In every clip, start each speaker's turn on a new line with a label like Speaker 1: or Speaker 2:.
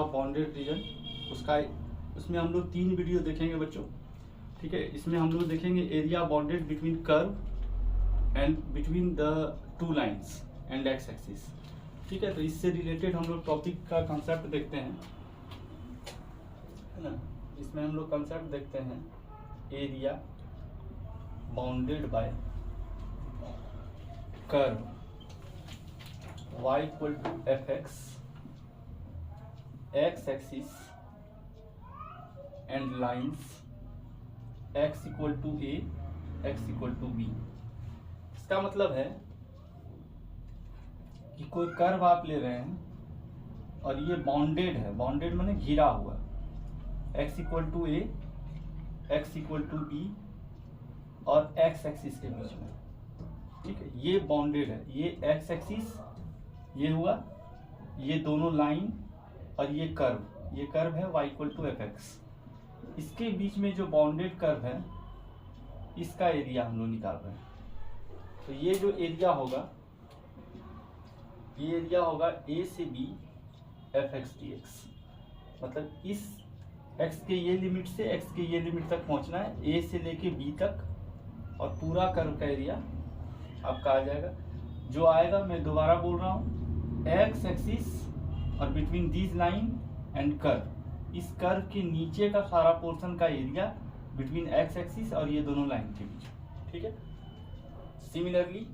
Speaker 1: Of bounded reason, उसमें हम लोग 3 वीडियो देखेंगे बच्चों। ठीक है, इसमें हम लोग देखेंगे area bounded between curve and between the 2 lines and x axis. ठीक है, तो इससे रिलेटेड हम लोग टॉपिक का कंसेप्ट देखते हैं, है ना। इसमें हम लोग कंसेप्ट देखते हैं area bounded by curve y equal to F X axis and lines x equal to A X equal to B. इसका मतलब है कि कोई कर्व आप ले रहे हैं और ये बाउंडेड है, बाउंडेड माने घिरा हुआ, x equal to A X equal to B और x एक्सिस के बीच में। ठीक है, ये बाउंडेड है, ये x एक्सिस ये हुआ, ये दोनों लाइन और ये कर्व है y equal to F X. इसके बीच में जो बाउंडेड कर्व है इसका एरिया हम लोग निकाल रहे हैं। तो ये जो एरिया होगा, ये एरिया होगा a से b f x D x. मतलब इस x के ये लिमिट से x के ये लिमिट तक पहुंचना है, a से लेके b तक, और पूरा कर्व का एरिया आपका आ जाएगा। जो आएगा मैं दोबारा बोल रहा हूँ, x एक्सिस और between this line and curve, इस कर्व के नीचे का सारा पोर्शन का एरिया बिटवीन x एक्सिस और ये दोनों लाइन के बीच। ठीक है, similarly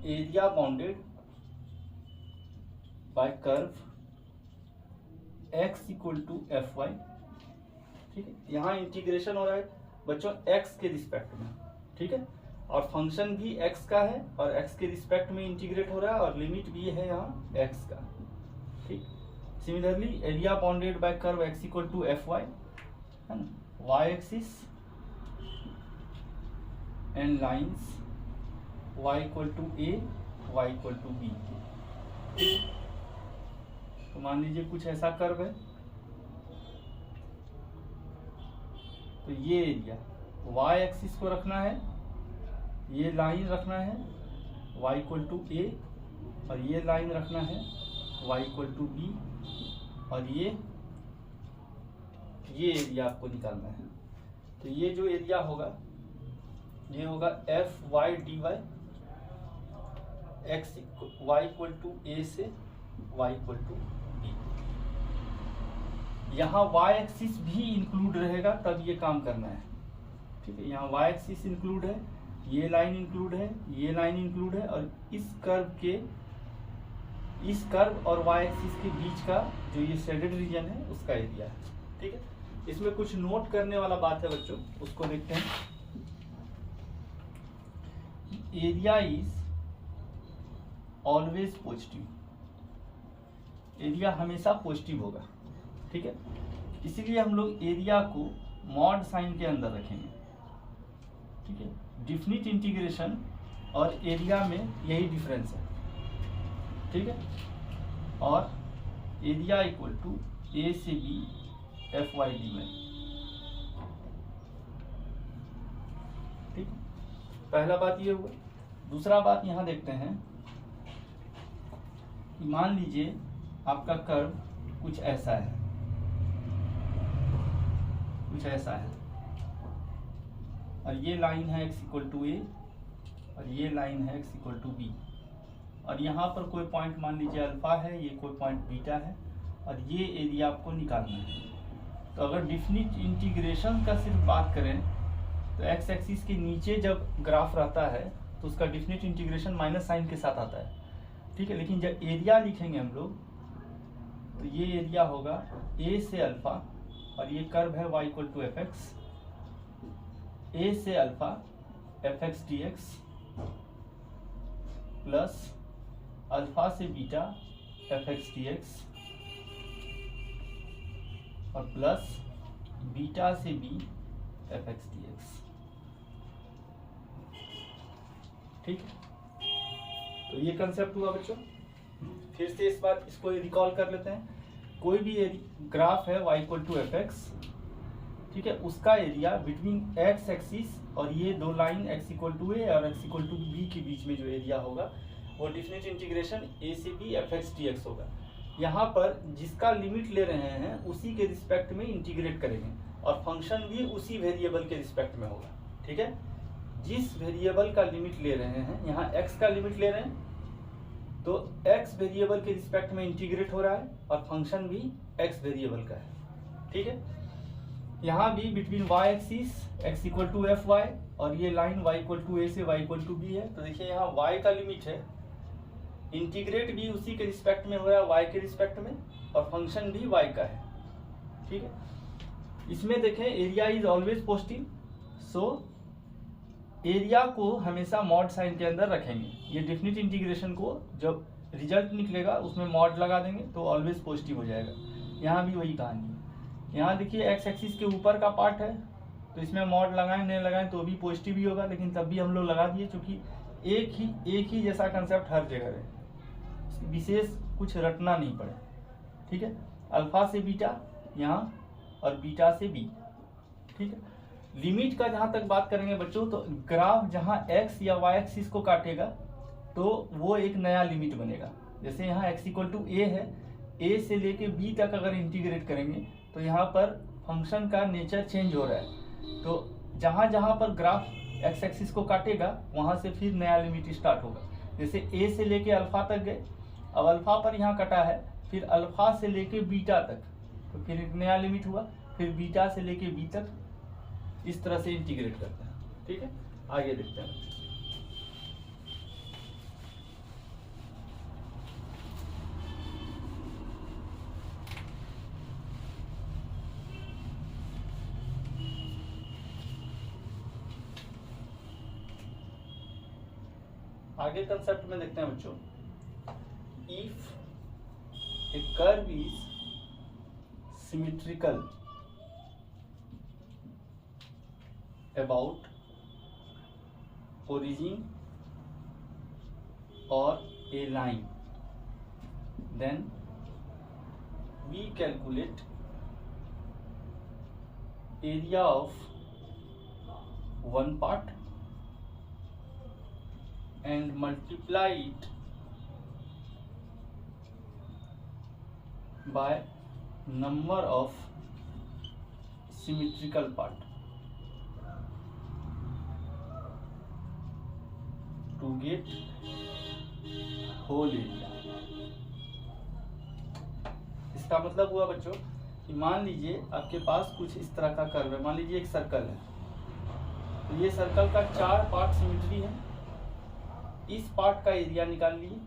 Speaker 1: area bounded by curve x equal to F Y. ठीक है, यहाँ इंटीग्रेशन हो रहा है बच्चों x के रिस्पेक्ट में। ठीक है, और फंक्शन भी x का है और x के रिस्पेक्ट में इंटीग्रेट हो रहा है और लिमिट भी है यहाँ x का। ठीक, similarly area bounded by curve x equal to F Y, है ना, y axis and lines y equal to a y equal to b। तो मान लीजिए कुछ ऐसा कर्व है, तो ये एरिया y एक्सिस को रखना है, ये लाइन रखना है y इक्वल टू a और ये लाइन रखना है y इक्वल टू b, और ये एरिया आपको निकालना है। तो ये जो एरिया होगा ये होगा F Y D Y X Y equal to A से y इक्वल टू बी। यहाँ y एक्सिस भी इंक्लूड रहेगा तब ये काम करना है। ठीक है, यहाँ y एक्सिस इंक्लूड है, ये लाइन इंक्लूड है, ये लाइन इंक्लूड है, और इस कर्व और y एक्सिस के बीच का जो ये शेडेड रीजन है उसका एरिया है। ठीक है, इसमें कुछ नोट करने वाला बात है बच्चों, उसको देखते हैं। Area is always positive, area हमेशा पॉजिटिव होगा। ठीक है, इसीलिए हम लोग एरिया को मॉड साइन के अंदर रखेंगे। ठीक है, डिफिनिट इंटीग्रेशन और एरिया में यही डिफरेंस है। ठीक है, और एरिया इक्वल टू ए से B F Y D Y. ठीक, पहला बात ये हुआ। दूसरा बात यहाँ देखते हैं, मान लीजिए आपका कर्व कुछ ऐसा है, और ये लाइन है x इक्वल टू ए और ये लाइन है x इक्वल टू बी, और यहाँ पर कोई पॉइंट मान लीजिए अल्फा है, ये कोई पॉइंट बीटा है, और ये एरिया आपको निकालना है। तो अगर डिफिनिट इंटीग्रेशन का सिर्फ बात करें तो x एक्सिस के नीचे जब ग्राफ रहता है तो उसका डिफिनिट इंटीग्रेशन माइनस साइन के साथ आता है। ठीक है, लेकिन जब एरिया लिखेंगे हम लोग तो ये एरिया होगा a से अल्फा, और ये कर्व है y equal to F X, a से alpha F x D x plus alpha से beta F x D x और प्लस बीटा से B F x D X. ठीक, तो ये कंसेप्ट हुआ बच्चों। फिर से इस बार इसको रिकॉल कर लेते हैं। कोई भी ग्राफ है y equal to F X, ठीक है, उसका एरिया बिटवीन x एक्सिस और ये दो लाइन x इक्वल टू ए और x इक्वल टू बी के बीच में जो एरिया होगा वो डिफिनिट इंटीग्रेशन ए से B F x D X होगा। यहाँ पर जिसका लिमिट ले रहे हैं उसी के रिस्पेक्ट में इंटीग्रेट करेंगे और फंक्शन भी उसी वेरिएबल के रिस्पेक्ट में होगा। ठीक है, जिस वेरिएबल का लिमिट ले रहे हैं, यहाँ x का लिमिट ले रहे हैं तो x वेरिएबल के रिस्पेक्ट में इंटीग्रेट हो रहा है और फंक्शन भी x वेरिएबल का है। ठीक है, यहाँ भी between y axis x equal to F Y और ये line y equal to A से y इक्वल टू बी है। तो देखिए यहाँ y का लिमिट है, इंटीग्रेट भी उसी के रिस्पेक्ट में हो रहा है y के रिस्पेक्ट में और फंक्शन भी y का है। ठीक है, इसमें देखें area is always positive, so area को हमेशा मॉड साइन के अंदर रखेंगे। ये डेफिनिट इंटीग्रेशन को जब रिजल्ट निकलेगा उसमें मॉड लगा देंगे तो ऑलवेज पॉजिटिव हो जाएगा। यहाँ भी वही कहानी है। यहाँ देखिए एक्स एक्सिस के ऊपर का पार्ट है तो इसमें मॉड लगाएं नहीं लगाएं तो भी पॉजिटिव ही होगा, लेकिन तब भी हम लोग लगा दिए क्योंकि एक ही जैसा कंसेप्ट हर जगह है, विशेष कुछ रटना नहीं पड़े। ठीक है, अल्फा से बीटा यहाँ और बीटा से बी। ठीक है, लिमिट का जहां तक बात करेंगे बच्चों तो ग्राफ जहां x या y एक्सिस को काटेगा तो वो एक नया लिमिट बनेगा। जैसे यहाँ x इक्वल टू ए है, a से लेके b तक अगर इंटीग्रेट करेंगे तो यहाँ पर फंक्शन का नेचर चेंज हो रहा है। तो जहां जहां पर ग्राफ x एक्सिस को काटेगा वहां से फिर नया लिमिट स्टार्ट होगा। जैसे a से लेके अल्फा तक गए, अब अल्फा पर यहाँ कटा है, फिर अल्फा से लेके बीटा तक तो फिर एक नया लिमिट हुआ, फिर बीटा से लेके बी तक, इस तरह से इंटीग्रेट करते हैं। ठीक है, आगे देखते हैं। आगे कंसेप्ट में देखते हैं बच्चों, if A curve is symmetrical about origin or a line, then we calculate area of one part and multiply it by number of symmetrical part to get whole area। इसका मतलब हुआ बच्चों कि मान लीजिए आपके पास कुछ इस तरह का कर्व है, मान लीजिए एक सर्कल है, तो ये सर्कल का 4 पार्ट सिमेट्री है। इस पार्ट का एरिया निकाल लिए,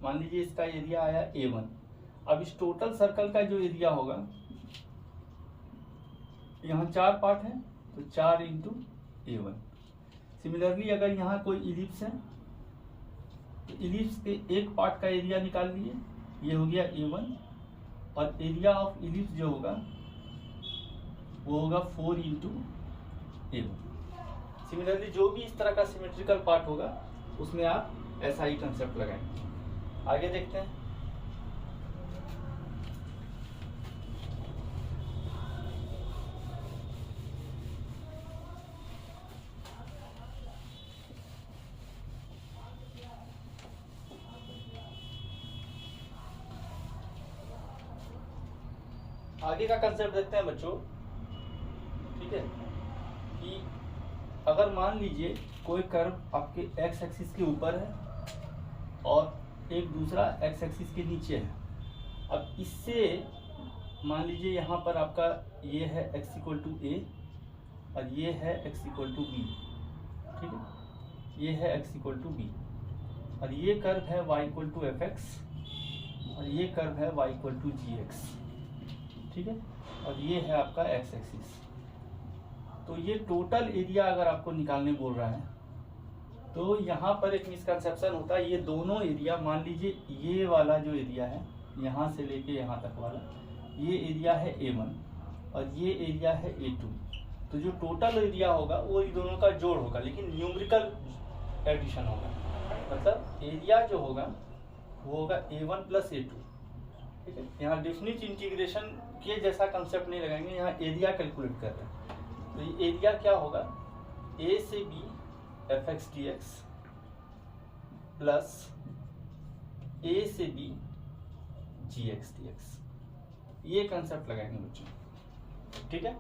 Speaker 1: मान लीजिए इसका एरिया आया A1। अब इस टोटल सर्कल का जो एरिया होगा, यहाँ 4 पार्ट है तो 4 इंटू A1। सिमिलरली अगर यहाँ कोई इलिप्स है तो इलिप्स के एक पार्ट का एरिया निकाल लिए, ये हो गया A1 और एरिया ऑफ इलिप्स जो होगा वो होगा 4 इंटू A1। सिमिलरली जो भी इस तरह का सिमेट्रिकल पार्ट होगा उसमें आप ऐसा ही कंसेप्ट लगाएंगे। आगे देखते हैं। आगे का कंसेप्ट देखते हैं बच्चों। ठीक है, कि अगर मान लीजिए कोई कर्व आपके एक्स एक्सिस के ऊपर है और एक दूसरा एक्स एक्सिस के नीचे है। अब इससे मान लीजिए यहाँ पर आपका ये है x इक्वल टू ए और ये है x इक्वल टू बी। ठीक है, ये है x इक्वल टू बी और ये कर्व है y equal to F X और ये कर्व है y equal to G X. ठीक है, और ये है आपका एक्स एक्सिस। तो ये टोटल एरिया अगर आपको निकालने बोल रहा है तो यहाँ पर एक मिसकंसेप्शन होता है। ये दोनों एरिया, मान लीजिए ये वाला जो एरिया है यहाँ से लेके यहाँ तक वाला, ये एरिया है A1 और ये एरिया है A2। तो जो टोटल एरिया होगा वो इन दोनों का जोड़ होगा, लेकिन न्यूमेरिकल एडिशन होगा। मतलब एरिया जो होगा वो होगा A1 प्लस A2। ठीक है, यहाँ डेफिनिट इंटीग्रेशन के जैसा कंसेप्ट नहीं लगाएंगे, यहाँ एरिया कैलकुलेट कर रहे हैं। तो ये एरिया क्या होगा, A से B f x D x plus a से b g x D x, ये कंसेप्ट लगाएंगे बच्चों। ठीक है,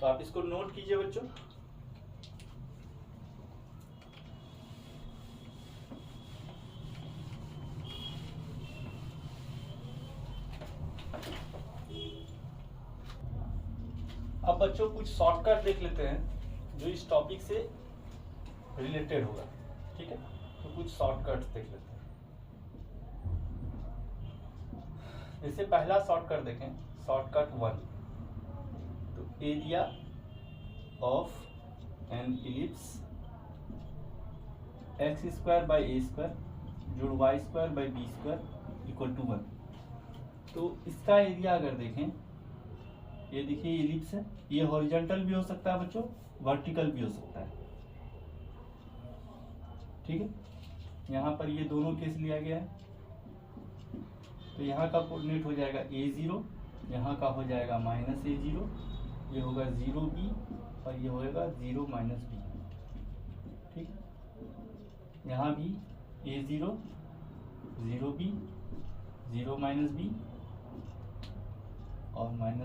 Speaker 1: तो आप इसको नोट कीजिए बच्चों। अब बच्चों कुछ शॉर्टकट देख लेते हैं जो इस टॉपिक से रिलेटेड होगा। ठीक है, तो कुछ शॉर्टकट्स देख लेते हैं। जैसे पहला शॉर्टकट देखें, शॉर्टकट 1, तो area of an ellipse x square by a square जोड़ y square by b square equal to 1। तो इसका एरिया अगर देखें, ये देखिए इलिप्स है, ये हॉरिजॉन्टल भी हो सकता है बच्चों, वर्टिकल भी हो सकता है। ठीक है, यहाँ पर ये दोनों केस लिया गया है। तो यहाँ का कोऑर्डिनेट हो जाएगा a0, यहाँ का हो जाएगा -a0, ये होगा 0b और ये होगा 0 -b। ठीक, यहाँ भी a0 0b 0 -b और -a0।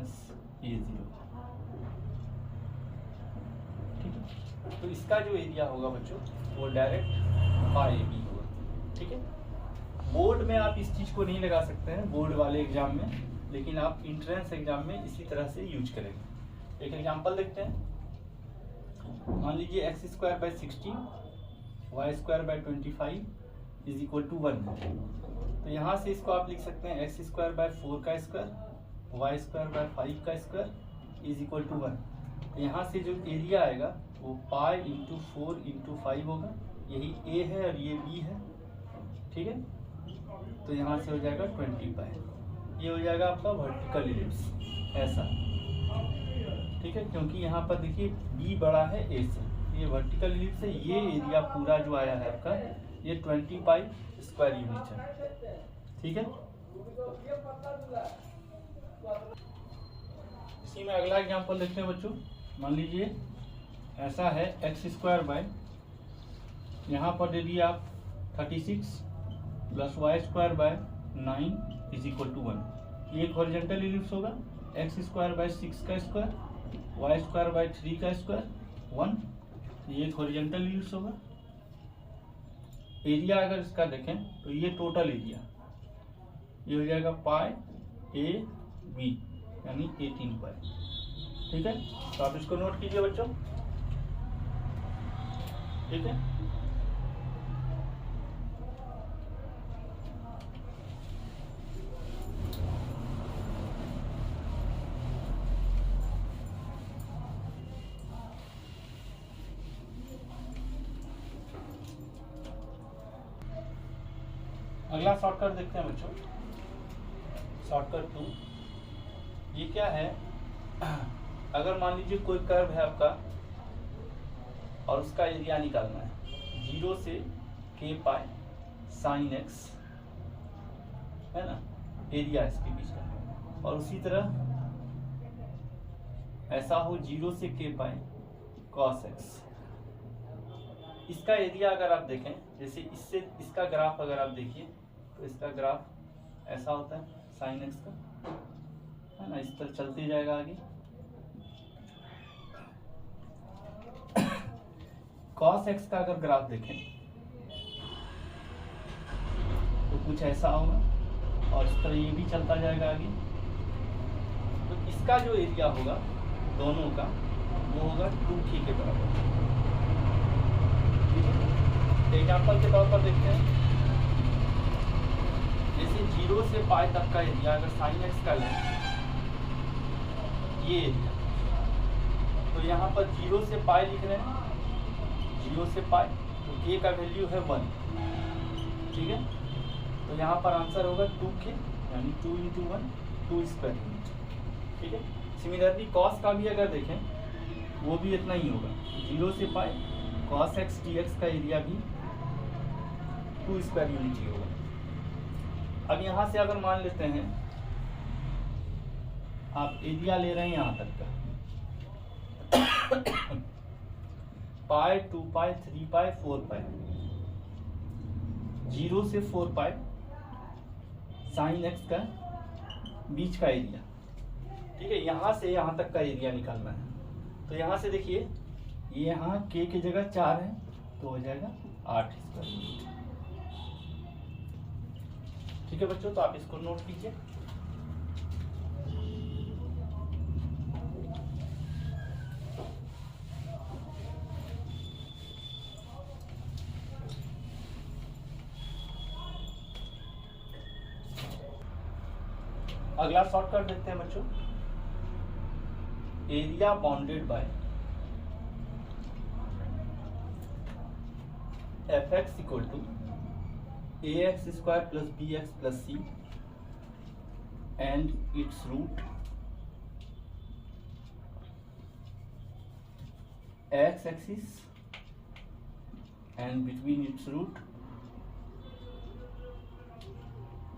Speaker 1: ठीक है, तो इसका जो एरिया होगा बच्चों वो डायरेक्ट पाई बी होगा। ठीक है, बोर्ड में आप इस चीज को नहीं लगा सकते हैं, बोर्ड वाले एग्जाम में, लेकिन आप इंट्रेंस एग्जाम में इसी तरह से यूज करेंगे। एक एग्जांपल देखते हैं। मान लीजिए X square by 16 Y square by 25 is equal to 1। तो यहाँ से इसको आप लिख सकते हैं एक्स स्क्वायर बाई 4 का स्क्वायर वाई स्क्वायर बाई 5 का स्क्वायर इज इक्वल टू 1। तो यहाँ से जो एरिया आएगा वो पाई इंटू 4 इंटू 5 होगा, यही ए है और ये बी है। ठीक है, तो यहाँ से हो जाएगा 20 पाई, ये हो जाएगा आपका वर्टिकल इलिप्स ऐसा। ठीक है, क्योंकि यहाँ पर देखिए बी बड़ा है ए से, ये वर्टिकल इलिप्स है। ये एरिया पूरा जो आया है आपका ये 20 पाई स्क्वायर यूनिट है। ठीक है, इसी में अगला एग्जांपल देखते हैं बच्चों। मान लीजिए ऐसा है एक्स स्क्वायर बाय, यहाँ पर दे दिए आप 36 plus Y square by 9 is equal to 1। ये एक हॉरिजॉन्टल इलिप्स होगा, एक्स स्क्वायर बाय 6 का स्क्वायर वाई स्क्वायर बाय 3 का स्क्वायर 1, ये एक हॉरिजॉन्टल इलिप्स होगा। एरिया अगर इसका देखें तो ये टोटल एरिया ये हो जाएगा पाई ए बी यानी 18 पाई। ठीक है, तो आप इसको नोट कीजिए बच्चों। ठीक है, अगला शॉर्टकट देखते हैं बच्चों, शॉर्टकट 2। ये क्या है, अगर मान लीजिए कोई कर्व है आपका और उसका एरिया निकालना है 0 से k पाई साइन x, है ना, एरिया इसके बीच का। और उसी तरह ऐसा हो 0 से k पाई cos x। इसका एरिया अगर आप देखें, जैसे इससे इसका ग्राफ अगर आप देखिए तो इसका ग्राफ ऐसा होता है साइन एक्स का, है ना, इस तरह चलते जाएगा आगे। cos x का अगर ग्राफ देखें तो कुछ ऐसा होगा और इस तरह ये भी चलता जाएगा आगे। तो इसका जो एरिया होगा दोनों का वो होगा 2k के बराबर। एग्जाम्पल के तौर पर देखते हैं, जैसे 0 से पाई तक का एरिया अगर साइन एक्स का लें ये एरिया, तो यहाँ पर 0 से पाई लिख रहे हैं, 0 से पाई, तो k का वैल्यू है 1। ठीक है, तो यहाँ पर आंसर होगा 2k यानी 2 इंटू 1 2 स्क्वायर यूनिट। ठीक है, सिमिलरली कॉस का भी अगर देखें वो भी इतना ही होगा, 0 से पाई cos x dx का एरिया भी 2 स्क्वायर यूनिट ही होगा। अब यहाँ से अगर मान लेते हैं आप एरिया ले रहे हैं यहाँ तक का पाई 2 पाई 3 पाई 4 पाई, 0 से 4 पाई साइन एक्स का बीच का एरिया, ठीक है, यहाँ से यहाँ तक का एरिया निकालना है। तो यहाँ से देखिए ये यहाँ के जगह 4 है तो हो जाएगा 8 स्क्वायर यूनिट। ठीक है बच्चों, तो आप इसको नोट कीजिए। अगला शॉर्ट कर देते हैं बच्चों, area bounded by F X equal to A X square plus B X plus C and its root X axis and between its root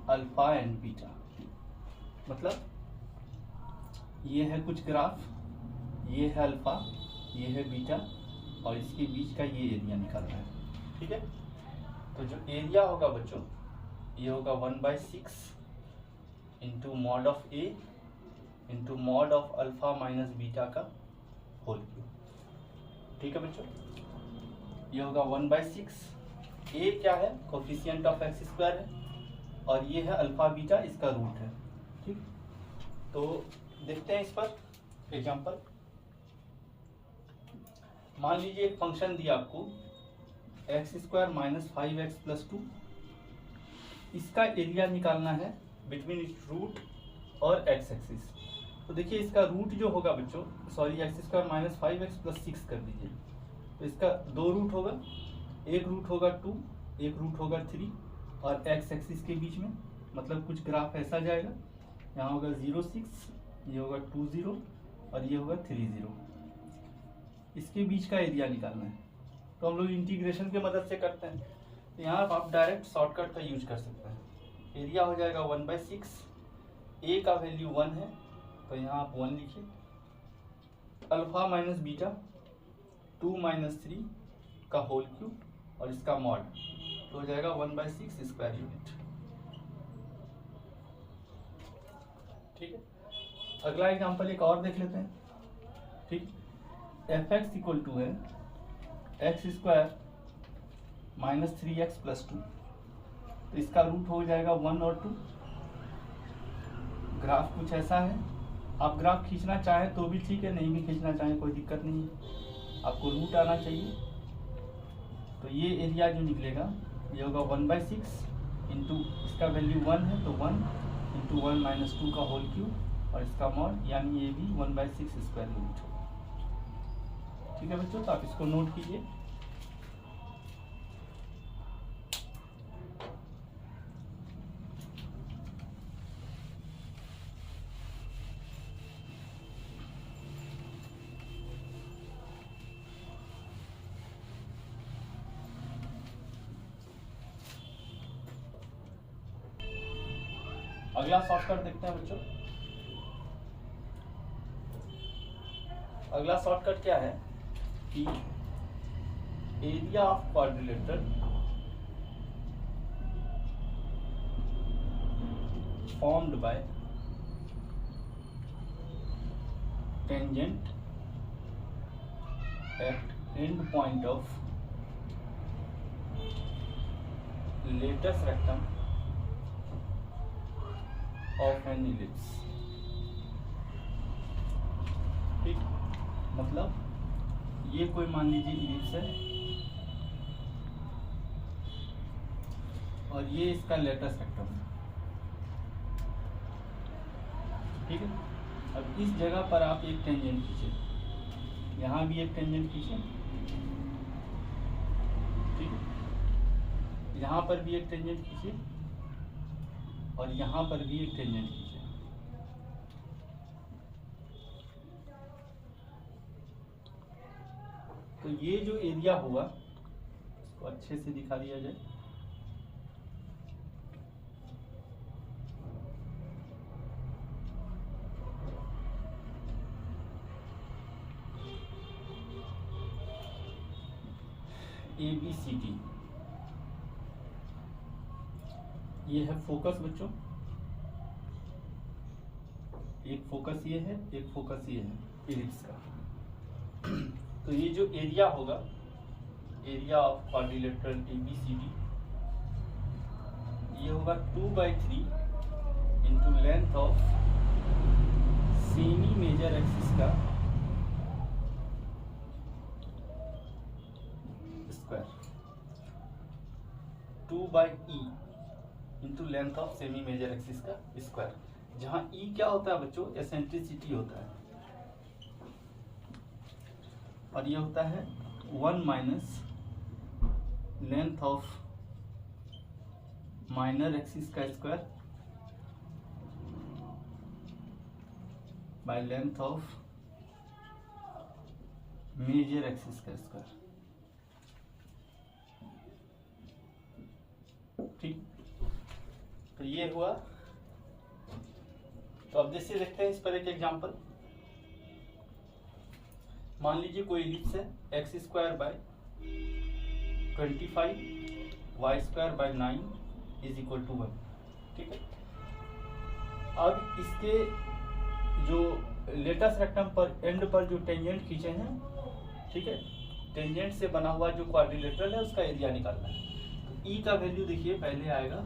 Speaker 1: alpha and beta. मतलब ये है कुछ ग्राफ, ये है अल्फा, ये है बीटा और इसके बीच का ये एरिया निकालना है। ठीक है, तो जो एरिया होगा बच्चों ये होगा 1/6 into mod of A into mod of alpha minus beta का होल क्यूब। ठीक है बच्चों, ये होगा 1/6। ए क्या है, कोफिशिएंट ऑफ एक्स स्क्वायर है और ये है अल्फा बीटा, इसका रूट है। ठीक, तो देखते हैं इस पर एग्जांपल। मान लीजिए एक फंक्शन दिया आपको x square minus 5x plus 2, इसका एरिया निकालना है बिटवीन इट्स रूट और एक्स एक्सिस। तो देखिए इसका रूट जो होगा बच्चों, sorry x square minus 5x plus 6 कर दीजिए, तो इसका 2 रूट होगा, एक रूट होगा 2, एक रूट होगा 3 और एक्स एक्सिस के बीच में मतलब कुछ ग्राफ ऐसा जाएगा, यहाँ होगा 0 6, ये होगा 2 0 और ये होगा 3 0। इसके बीच का एरिया निकालना है तो हम लोग इंटीग्रेशन के मदद से करते हैं। तो यहाँ आप डायरेक्ट शॉर्टकट का यूज कर सकते हैं। एरिया हो जाएगा 1/6, ए का वैल्यू 1 है तो यहाँ आप 1 लिखिए, अल्फा माइनस बीटा 2 - 3 का होल क्यूब और इसका मॉड, तो हो जाएगा 1/6 स्क्वायर यूनिट। ठीक है, अगला एग्जांपल एक और देख लेते हैं। ठीक, एफ एक्स इक्वल टू है X square minus 3x plus 2, तो इसका रूट हो जाएगा 1 और 2। ग्राफ कुछ ऐसा है, आप ग्राफ खींचना चाहें तो भी ठीक है, नहीं भी खींचना चाहें कोई दिक्कत नहीं है, आपको रूट आना चाहिए। तो ये एरिया जो निकलेगा ये होगा 1/6 इंटू इसका वैल्यू 1 है तो 1 इंटू 1 - 2 का होल क्यूब और इसका मॉड, यानी ये भी 1/6 स्क्वायर यूनिट होगा। ठीक है बच्चों, तो आप इसको नोट कीजिए। अगला शॉर्टकट देखते हैं बच्चों। अगला शॉर्टकट क्या है कि area of quadrilateral formed by tangent at and point of latus rectum of an ellipse. ठीक, मतलब ये कोई मान लीजिए इलिप्स है और ये इसका लेटेस्ट रेक्टम है। ठीक है, अब इस जगह पर आप एक टेंजेंट खींचे, यहाँ भी एक टेंजेंट खींचे, ठीक है, यहाँ पर भी एक टेंजेंट खींचे और यहाँ पर भी एक टेंजेंट खींचे। तो ये जो एरिया हुआ इसको अच्छे से दिखा दिया जाए। ABCD ये है फोकस बच्चों, एक फोकस ये है, एक फोकस ये है इलिप्स का। तो ये जो एरिया होगा, एरिया ऑफ क्वाड्रिलेटरल ABCD, ये होगा 2/3 into length of semi major axis का square, 2/E into length of semi major axis का स्क्वायर, जहां E क्या होता है बच्चों, एसेंट्रिसिटी होता है, और ये होता है 1 minus length of minor axis का square by length of major axis का स्क्वायर। ठीक, तो ये हुआ। तो अब जैसे देखते हैं इस पर एक एग्जांपल। मान लीजिए कोई इलिप्स है, X square by 25 Y square by 9 is equal to 1। ठीक है, अब इसके जो लेटेस्ट रेक्टम पर एंड पर जो टेंजेंट खींचे हैं, ठीक है, टेंजेंट से बना हुआ जो क्वाड्रिलेटरल है उसका एरिया निकालना है। तो ई का वैल्यू देखिए पहले आएगा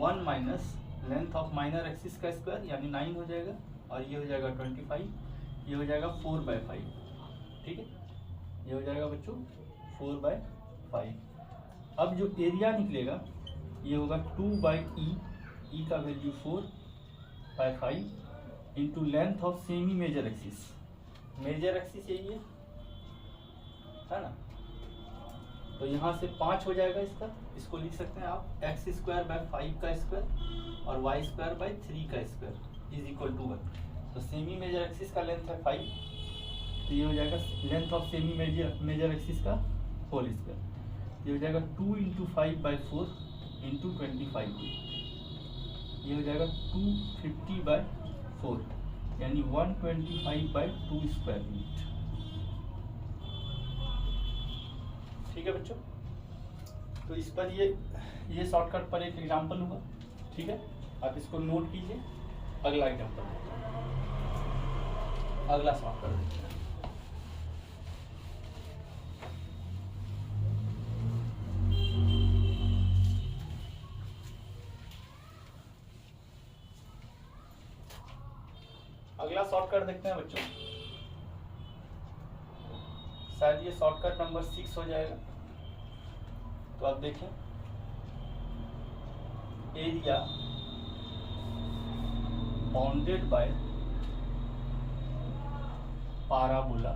Speaker 1: 1 minus length of minor axis का स्क्वायर यानी 9 हो जाएगा, और ये हो जाएगा 25, ये हो जाएगा 4/5। ठीक है, ये हो जाएगा बच्चों 4/5। अब जो एरिया निकलेगा ये होगा 2/E, ई का value 4/5 into length of semi major axis. Major axis यही है ना, तो यहाँ से 5 हो जाएगा इसका, इसको लिख सकते हैं आप एक्स स्क्वायर बाय 5 का स्क्वायर और वाई स्क्वायर बाय 3 का स्क्वायर इज इक्वल टू 1। तो सेमी मेजर एक्सिस का लेंथ है 5, तो ये हो जाएगा length of semi major axis का होल स्क्वायर, ये हो जाएगा 2 इंटू 5/4 इंटू 25, ये हो जाएगा 250/4 यानी 125/2 स्क्वायर मीटर। ठीक है बच्चों, तो इस पर ये शॉर्टकट पर एक एग्जांपल हुआ। ठीक है, आप इसको नोट कीजिए। अगला एग्जांपल, अगला शॉर्टकट देखिए। अगला शॉर्टकट देखते हैं बच्चों, शायद ये शॉर्टकट नंबर 6 हो जाएगा। तो आप देखें, एरिया बाउंडेड बाय पाराबोला।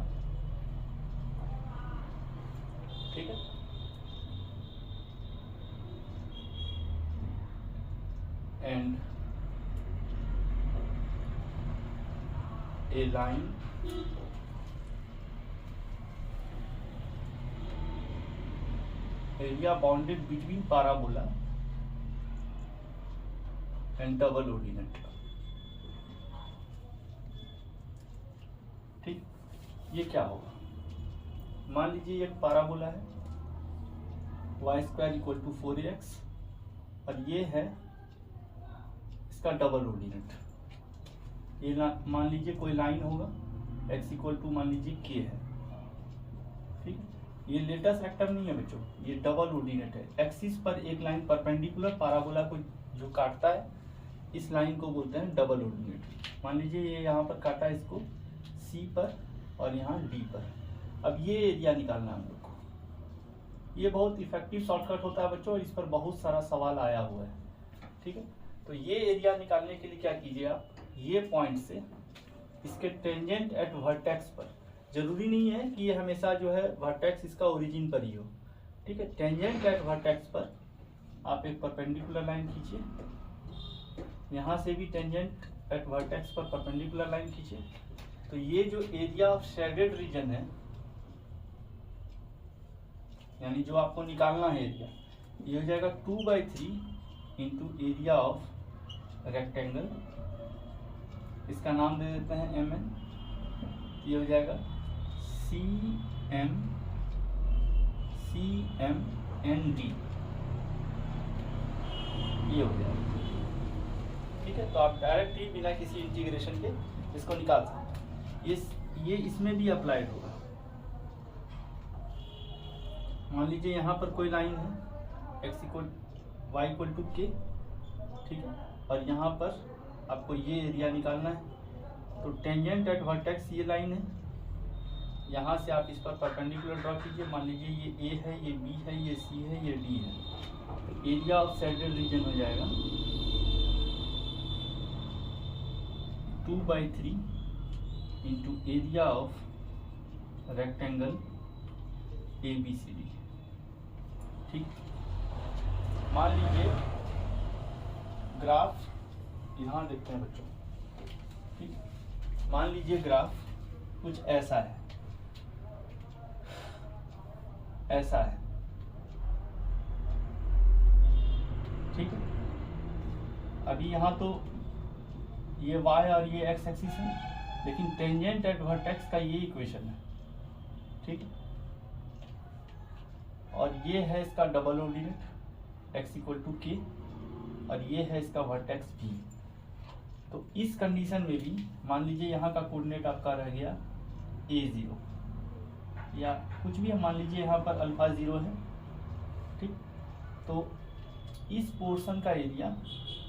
Speaker 1: ठीक है, and a line area bounded between parabola and double ordinate। ठीक, ये क्या होगा, मान लीजिए एक पाराबोला है y square equal to 4x और ये है इसका डबल ऑर्डिनेट। ये मान लीजिए कोई लाइन होगा, x इक्वल टू मान लीजिए k है। ठीक, ये लेटेस्ट रेक्टम नहीं है बच्चों, ये डबल ऑर्डिनेट है। एक्सिस पर एक लाइन परपेंडिकुलर पाराबोला को जो काटता है, इस लाइन को बोलते हैं डबल ऑर्डिनेट। मान लीजिए ये यहाँ पर काटा है इसको C पर और यहाँ D पर। अब ये एरिया निकालना है हम लोग को। ये बहुत इफेक्टिव शॉर्टकट होता है बच्चों, इस पर बहुत सारा सवाल आया हुआ है। ठीक है, तो ये एरिया निकालने के लिए क्या कीजिए आप, ये पॉइंट से इसके टेंजेंट एट वर्टेक्स पर, जरूरी नहीं है कि ये हमेशा जो है वर्टेक्स इसका ओरिजिन पर ही हो। ठीक है, टेंजेंट एट वर्टेक्स पर आप एक परपेंडिकुलर लाइन खींचिए, यहाँ से भी टेंजेंट एट वर्टेक्स पर परपेंडिकुलर लाइन खींचिए। तो ये जो एरिया ऑफ शेडेड रीजन है, यानी जो आपको निकालना है एरिया, ये हो जाएगा 2/3 इंटू एरिया ऑफ रेक्टेंगल, इसका नाम दे देते हैं mn। ये हो जाएगा CMND, ये हो जाएगा। ठीक, ठीक है, तो आप डायरेक्ट ही बिना किसी इंटीग्रेशन के इसको निकाल सकते हैं। ये इसमें भी अप्लाइड होगा। मान लीजिए यहाँ पर कोई लाइन है x equal y equal to K, ठीक है, और यहाँ पर आपको ये एरिया निकालना है। तो टेंजेंट एट वर्टेक्स ये लाइन है, यहाँ से आप इस पर परपेंडिकुलर ड्रॉ कीजिए। मान लीजिए ये A है, ये B है, ये C है, ये D है। तो एरिया ऑफ सैडल रीजन हो जाएगा 2/3 into area of rectangle ABCD। ठीक, मान लीजिए ग्राफ यहाँ देखते हैं बच्चों, ठीक, मान लीजिए ग्राफ कुछ ऐसा है, ऐसा है, ठीक है। अभी यहाँ तो ये y और ये x एक्सिस है, लेकिन टेंजेंट एट वर्टेक्स का ये इक्वेशन है, ठीक है, और ये है इसका double ordinate x equal to K, और ये है इसका वर्टेक्स v। तो इस कंडीशन में भी मान लीजिए यहाँ का कोऑर्डिनेट आपका रह गया a0, या कुछ भी मान लीजिए यहाँ पर अल्फा 0 है, ठीक। तो इस पोर्शन का एरिया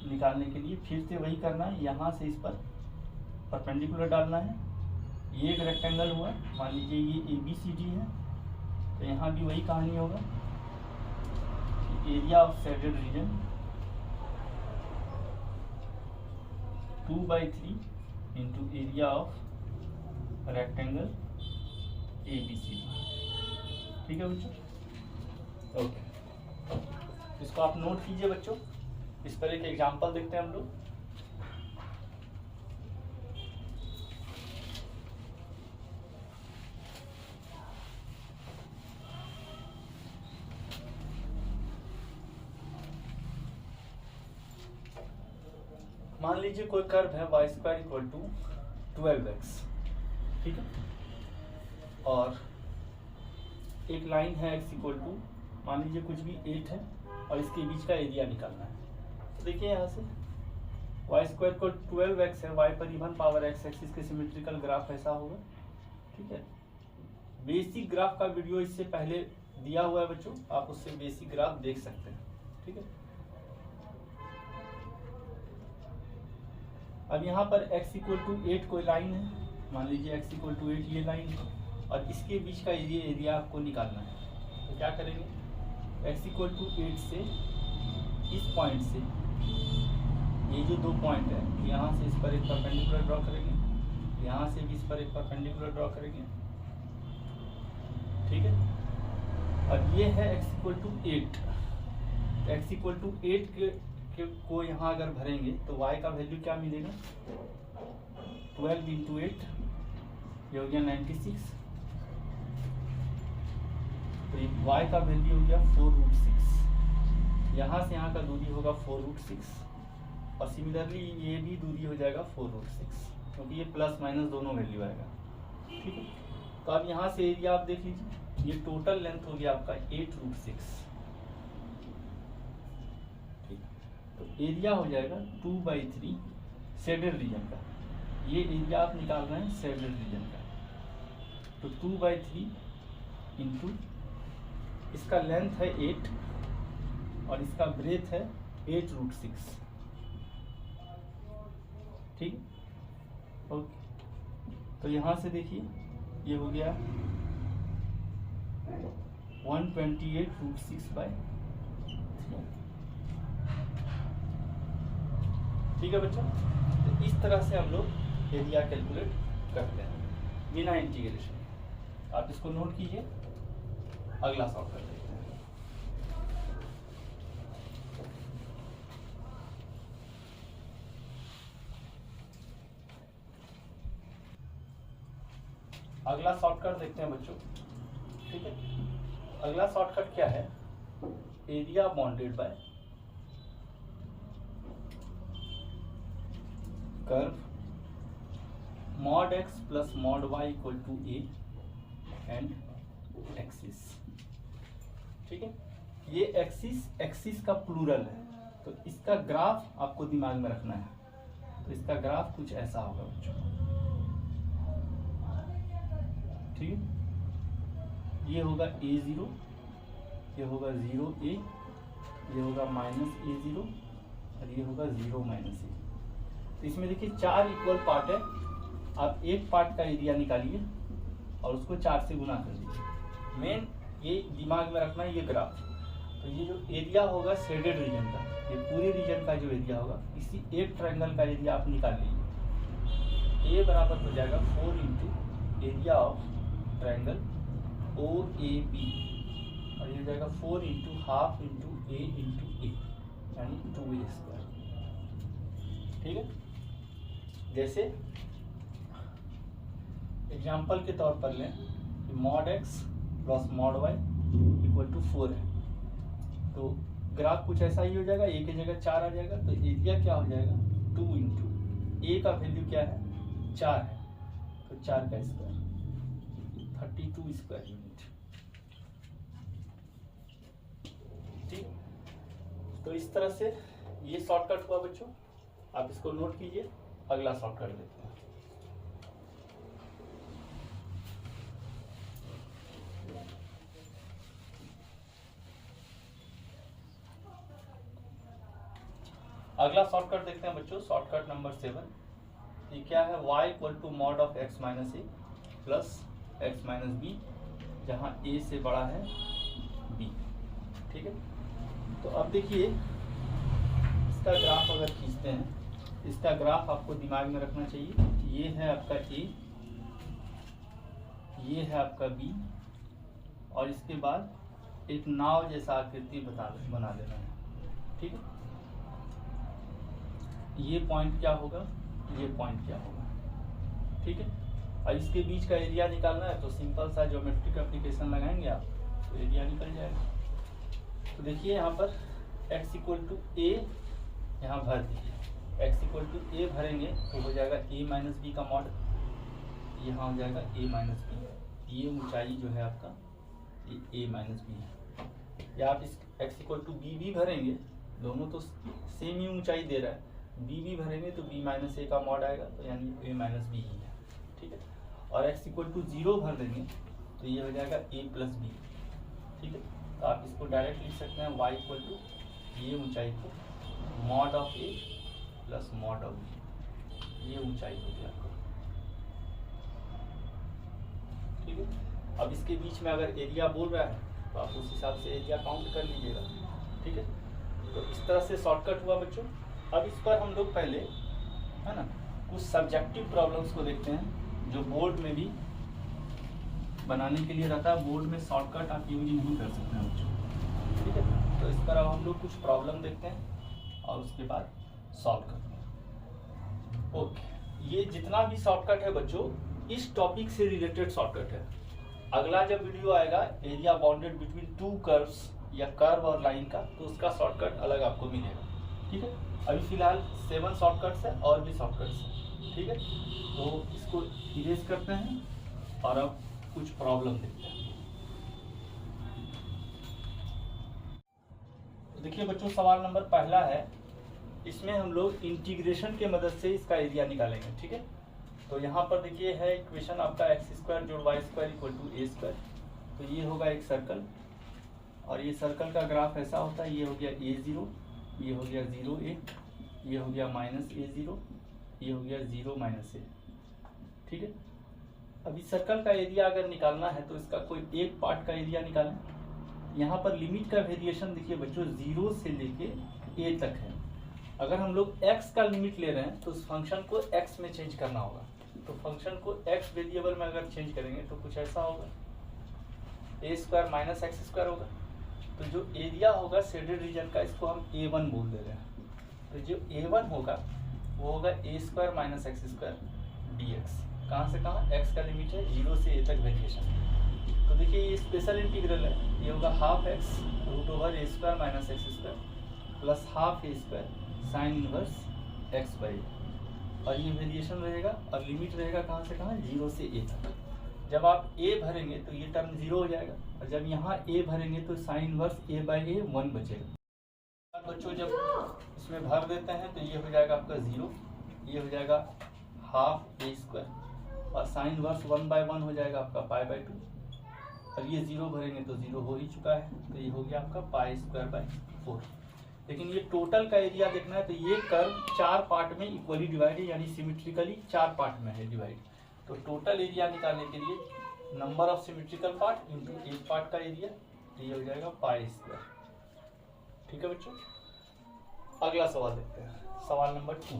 Speaker 1: निकालने के लिए फिर से वही करना है, यहाँ से इस पर परपेंडिकुलर डालना है। ये एक रेक्टेंगल हुआ, मान लीजिए ये ABCD है, तो यहाँ भी वही कहानी होगा, area of saddle region 2/3 into area of rectangle ABCD। ठीक है बच्चों, ओके, इसको आप नोट कीजिए बच्चों। इस पर एक एग्जांपल देखते हैं हम लोग। मान लीजिए कोई कर्व है y² इक्वल टू 12x, ठीक है, और एक लाइन है x इक्वल टू मान लीजिए कुछ भी 8 है, और इसके बीच का एरिया निकालना है। तो देखिए यहाँ से y² को 12x है, y पर इवन पावर x एक्सिस के सिमेट्रिकल ग्राफ ऐसा होगा, ठीक है। बेसिक ग्राफ का वीडियो इससे पहले दिया हुआ है बच्चों, आप उससे बेसिक ग्राफ देख सकते हैं, ठीक है। अब यहाँ पर x इक्वल टू 8 कोई लाइन है, मान लीजिए x इक्वल टू 8 ये लाइन है, और इसके बीच का एरिया आपको निकालना है। तो क्या करेंगे, x इक्वल टू 8 से इस पॉइंट से ये जो दो पॉइंट है, यहाँ से इस पर एक परपेंडिकुलर ड्रॉ करेंगे, यहाँ से भी इस पर एक परपेंडिकुलर ड्रॉ करेंगे, ठीक है। और ये है x equal to 8, x equal to 8 को यहाँ अगर भरेंगे तो y का वैल्यू क्या मिलेगा, 12 इंटू 8, ये हो गया 96, तो y का वैल्यू हो गया 4√6। यहाँ से यहाँ का दूरी होगा 4√6, और सिमिलरली ये भी दूरी हो जाएगा 4√6, क्योंकि ये प्लस माइनस दोनों वैल्यू आएगा, ठीक है। तो अब यहाँ से एरिया आप देख लीजिए, ये टोटल लेंथ हो गया आपका 8√6, ठीक। तो एरिया हो जाएगा 2/3 सैडल रीजन का, ये एरिया आप निकाल रहे हैं सैडल रीजन का। तो 2/3 इंटू इसका लेंथ है 8 और इसका ब्रेथ है 8√6, ठीक। ओके, तो यहाँ से देखिए ये हो गया 128√6/3, ठीक है बच्चों। तो इस तरह से हम लोग एरिया कैलकुलेट करते हैं बिना इंटीग्रेशन। आप इसको नोट कीजिए, अगला सॉल्व कर लेते हैं। अगला शॉर्टकट देखते हैं बच्चों, ठीक है। अगला शॉर्टकट क्या है, area bounded by curve mod x plus mod y equal to a and axis, ठीक है। ये एक्सिस का प्लूरल है, तो इसका ग्राफ आपको दिमाग में रखना है, तो इसका ग्राफ कुछ ऐसा होगा बच्चों, ठीक है। ये होगा A0, ये होगा 0A, ये होगा -A0 और ये होगा 0 -A। तो इसमें देखिए 4 इक्वल पार्ट है, आप एक पार्ट का एरिया निकालिए और उसको 4 से गुना कर दीजिए। मेन ये दिमाग में रखना है ये ग्राफ। तो ये जो एरिया होगा शेडेड रीजन का, ये पूरे रीजन का जो एरिया होगा, इसी एक ट्रायंगल का एरिया आप निकाल लीजिए। ए बराबर हो जाएगा 4 into area of triangle OAB और ये हो जाएगा 4 into half into A into A यानी 2A²। ठीक है। जैसे एग्जाम्पल के तौर पर लें कि mod x plus mod y equal to 4 है, तो ग्राफ कुछ ऐसा ही हो जाएगा, ए की जगह 4 आ जाएगा। तो एरिया क्या हो जाएगा 2 इंटू ए का वैल्यू क्या है 4 है, तो 4 का स्क्वायर 32 स्क्वायर यूनिट। ठीक, तो इस तरह से ये शॉर्टकट हुआ बच्चों, आप इसको नोट कीजिए। अगला शॉर्टकट देखते हैं। अगला शॉर्टकट देखते हैं बच्चों, शॉर्टकट नंबर 7। ये क्या है, y equal to mod of x minus A plus x minus B, जहाँ a से बड़ा है b। ठीक है। तो अब देखिए इसका ग्राफ अगर खींचते हैं, इसका ग्राफ आपको दिमाग में रखना चाहिए। ये है आपका a, ये है आपका b और इसके बाद एक नाव जैसा आकृति बना देना है। ठीक है। ये पॉइंट क्या होगा, ये पॉइंट क्या होगा। ठीक है। और इसके बीच का एरिया निकालना है, तो सिंपल सा ज्योमेट्रिक एप्लीकेशन लगाएंगे आप, तो एरिया निकल जाएगा। तो देखिए यहाँ पर x इक्वल टू ए यहाँ भर दीजिए। x इक्वल टू ए भरेंगे तो हो जाएगा a माइनस बी का मॉड, यहाँ हो जाएगा a माइनस बी। ये ऊंचाई जो है आपका ये a माइनस बी है। या आप इस x इक्वल टू बी भी भरेंगे, दोनों तो सेम ही ऊंचाई दे रहा है। बी भी भरेंगे तो b माइनस ए का मॉड आएगा, तो यानी a माइनस बी ही है। ठीक है। और x इक्वल टू 0 भर देंगे तो ये हो जाएगा a प्लस बी। ठीक है। तो आप इसको डायरेक्ट लिख सकते हैं y इक्वल टू ये ऊंचाई को mod of a plus mod of b, ये ऊंचाई हो गया आपको। ठीक है। अब इसके बीच में अगर एरिया बोल रहा है तो आप उस हिसाब से एरिया काउंट कर लीजिएगा। ठीक है। तो इस तरह से शॉर्टकट हुआ बच्चों। अब इस पर हम लोग पहले है ना कुछ सब्जेक्टिव प्रॉब्लम्स को देखते हैं, जो बोर्ड में भी बनाने के लिए रहता है। बोर्ड में शॉर्टकट आप यूज नहीं कर सकते हैं बच्चों। ठीक है। तो इस पर अब हम लोग कुछ प्रॉब्लम देखते हैं और उसके बाद सॉल्व करते हैं। ओके, ये जितना भी शॉर्टकट है बच्चों इस टॉपिक से रिलेटेड शॉर्टकट है। अगला जब वीडियो आएगा area bounded between two curves या कर्व और लाइन का, तो उसका शॉर्टकट अलग आपको मिलेगा। ठीक है। अभी फिलहाल 7 शॉर्टकट्स है और भी शॉर्टकट्स है। ठीक है। तो इसको इरेज करते हैं और अब कुछ प्रॉब्लम देखते हैं। तो देखिए बच्चों, सवाल नंबर पहला है, इसमें हम लोग इंटीग्रेशन के मदद से इसका एरिया निकालेंगे। ठीक है। तो यहाँ पर देखिए है इक्वेशन आपका x² जोड़ y² इक्वल टू a²। तो ये होगा एक सर्कल और ये सर्कल का ग्राफ ऐसा होता है। ये हो गया a0, ये हो गया 0a, ये हो गया -a0, ये हो गया 0 -a। ठीक है। अब इस सर्कल का एरिया अगर निकालना है तो इसका कोई एक पार्ट का एरिया निकालें। यहाँ पर लिमिट का वेरिएशन देखिए बच्चों 0 से लेके a तक है। अगर हम लोग x का लिमिट ले रहे हैं तो उस फंक्शन को x में चेंज करना होगा। तो फंक्शन को x वेरिएबल में अगर चेंज करेंगे तो कुछ ऐसा होगा, a² माइनस x² होगा। तो जो एरिया होगा शेडेड रीजन का, इसको हम a1 बोल दे रहे हैं। तो जो a1 होगा वो होगा a² माइनस x² dx। कहाँ से कहाँ, x का लिमिट है 0 से a तक वेरिएशन। तो देखिए ये स्पेशल इंटीग्रल है, ये होगा half x root over a² minus x² plus half a² sine inverse x by. और ये वेरिएशन रहेगा और लिमिट रहेगा कहाँ से कहाँ, 0 से a तक। जब आप a भरेंगे तो ये टर्म 0 हो जाएगा और जब यहाँ a भरेंगे तो sine inverse a by a 1 बचेगा। बच्चों जब इसमें भर देते हैं तो ये हो जाएगा आपका 0 ये हो जाएगा हाफ ए स्क्वायर और साइन वर्स 1/1 हो जाएगा आपका π/2 और ये 0 भरेंगे तो 0 हो ही चुका है, तो ये हो गया आपका π²/4। लेकिन ये टोटल का एरिया देखना है, तो ये कर्व 4 पार्ट में इक्वली डिवाइड है, यानी सिमेट्रिकली 4 पार्ट में है डिवाइड। तो टोटल एरिया निकालने के लिए number of symmetrical part into एक पार्ट का एरिया, तो ये हो जाएगा π²। ठीक है बच्चों, अगला सवाल देखते हैं, सवाल नंबर 2।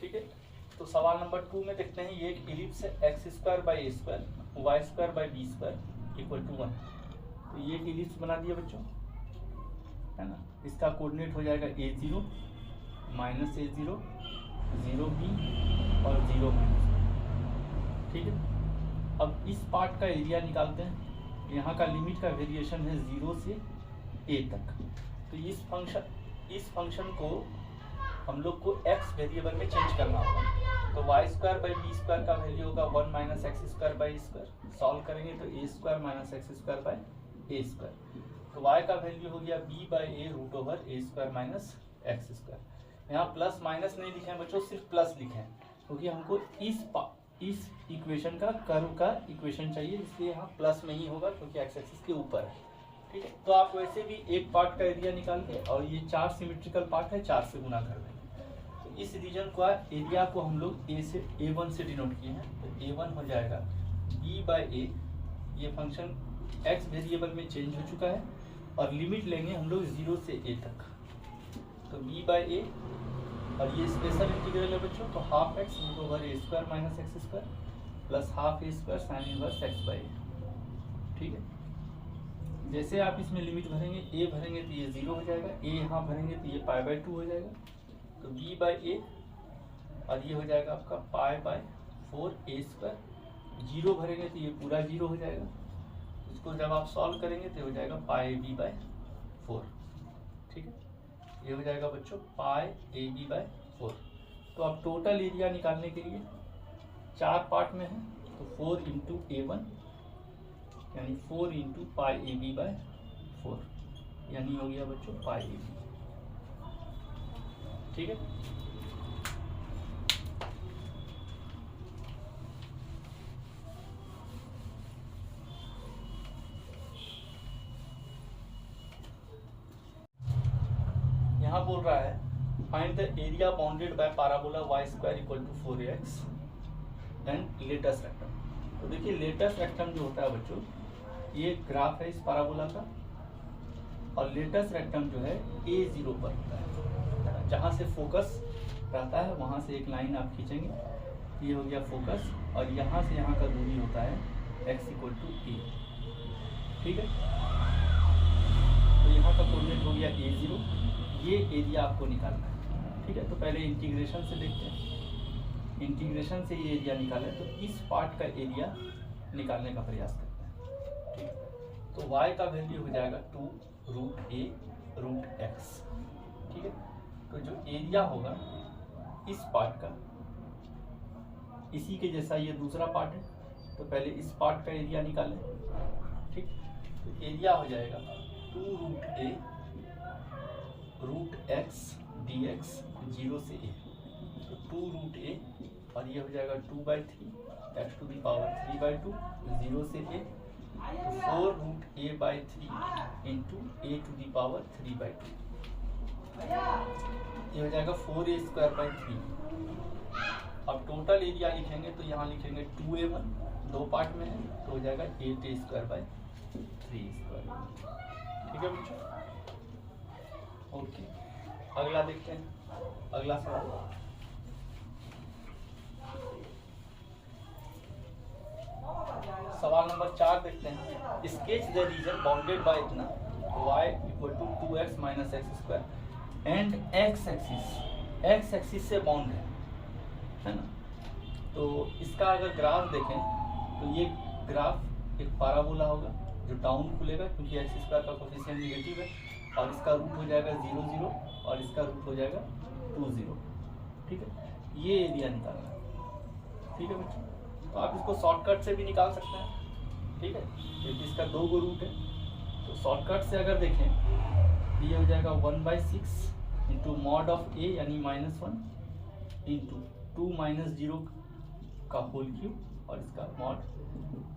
Speaker 1: ठीक है, तो सवाल नंबर 2 में देखते हैं, ये एक इलिप्स है x² y² b² = 1। तो ये एक इलिप्स बना दिया बच्चों, है ना। इसका कोऑर्डिनेट हो जाएगा a0 -a0 0b और 0 -। ठीक है, अब इस पार्ट का एरिया निकालते हैं। यहाँ का लिमिट का वेरिएशन है 0 से a तक। तो इस फंक्शन को हम लोग को x वेरिएबल में चेंज करना होगा। तो y² b² का वैल्यू होगा 1 - x²/a²। सॉल्व करेंगे तो a² - x²/a²। तो y का वैल्यू हो गया b/a√a² - x²। यहाँ प्लस माइनस नहीं लिखे हैं बच्चों, सिर्फ प्लस लिखे हैं, क्योंकि हमको इस इक्वेशन का कर्व का इक्वेशन चाहिए, इसलिए यहाँ प्लस में ही होगा क्योंकि एक्स एक्सिस के ऊपर है। ठीक है, तो आप वैसे भी एक पार्ट का एरिया निकाल के, और ये 4 सिमेट्रिकल पार्ट है, 4 से गुना कर देंगे। तो इस रीजन का एरिया को हम लोग a1 से डिनोट किए हैं, तो a1 हो जाएगा b/a। ये फंक्शन x वेरिएबल में चेंज हो चुका है और लिमिट लेंगे हम लोग 0 से a तक। तो b/a और ये स्पेशल इंटीग्रल है बच्चों, तो half x √a² - x² plus half a² sin inverse x/a। ठीक है, जैसे आप इसमें लिमिट भरेंगे, a भरेंगे तो ये 0 हो जाएगा, a यहाँ भरेंगे तो ये π/2 हो जाएगा। तो b/a और ये हो जाएगा आपका π/4a²। 0 भरेंगे तो ये पूरा 0 हो जाएगा। इसको जब आप सॉल्व करेंगे तो हो जाएगा πab/4। ठीक है, ये हो जाएगा बच्चों πab/4। तो अब टोटल एरिया निकालने के लिए 4 पार्ट में है, तो 4 × a1 यानी 4 × πab/4 यानी हो गया बच्चों πab। ठीक है, यहाँ बोल रहा है find the area bounded by parabola y² = 4ax and latus rectum. तो देखिए लेटस रेक्टम जो होता है बच्चों, ये ग्राफ है इस पैराबोला का, और लेटस रेक्टम जो है a0 पर होता है, जहाँ से फोकस रहता है वहाँ से एक लाइन आप खींचेंगे, ये हो गया फोकस, और यहाँ से यहाँ का दूरी होता है x = a। ठीक है, तो यहाँ का कोऑर्डिनेट हो गया a0, ये एरिया आपको निकालना है। ठीक है, तो पहले इंटीग्रेशन से देखते हैं। इंटीग्रेशन से ये एरिया निकाला है, तो इस पार्ट का एरिया निकालने का प्रयास करते हैं। ठीक है, तो y का वैल्यू हो जाएगा 2√a√x। ठीक है, तो जो एरिया होगा इस पार्ट का, इसी के जैसा ये दूसरा पार्ट है, तो पहले इस पार्ट का एरिया निकालें। ठीक, तो एरिया हो जाएगा 2√a√x dx 0 से a। तो 2√a और ये हो जाएगा 2/3 x⁴ 0 से a, तो 4√a/3 × a⁴ ये हो जाएगा 4a² 3। अब टोटल एरिया लिखेंगे तो यहाँ लिखेंगे 2a1, 2 पार्ट में है, तो हो जाएगा 8a² 3²। ठीक है बच्चों, ओके, अगला देखते हैं, अगला सवाल। सवाल नंबर 4 देखते हैं। Sketch the region bounded bye इतना y = 2x - x² and x axis से बाउंड है ना। तो इसका अगर ग्राफ देखें तो ये ग्राफ एक पैराबोला होगा जो डाउन खुलेगा, क्योंकि x² का कोफिशिएंट नेगेटिव है, और इसका रूट हो जाएगा 0 0 और इसका रूट हो जाएगा 2 0। ठीक है, ये एरिया निकालना है। ठीक है बच्चों, तो आप इसको शॉर्टकट से भी निकाल सकते हैं। ठीक है, क्योंकि इसका 2 गो रूट है, तो शॉर्टकट से अगर देखें तो ये हो जाएगा 1/6 इंटू मॉड ऑफ ए यानी -1 इंटू 2 - 0 का होल क्यूब और इसका मॉड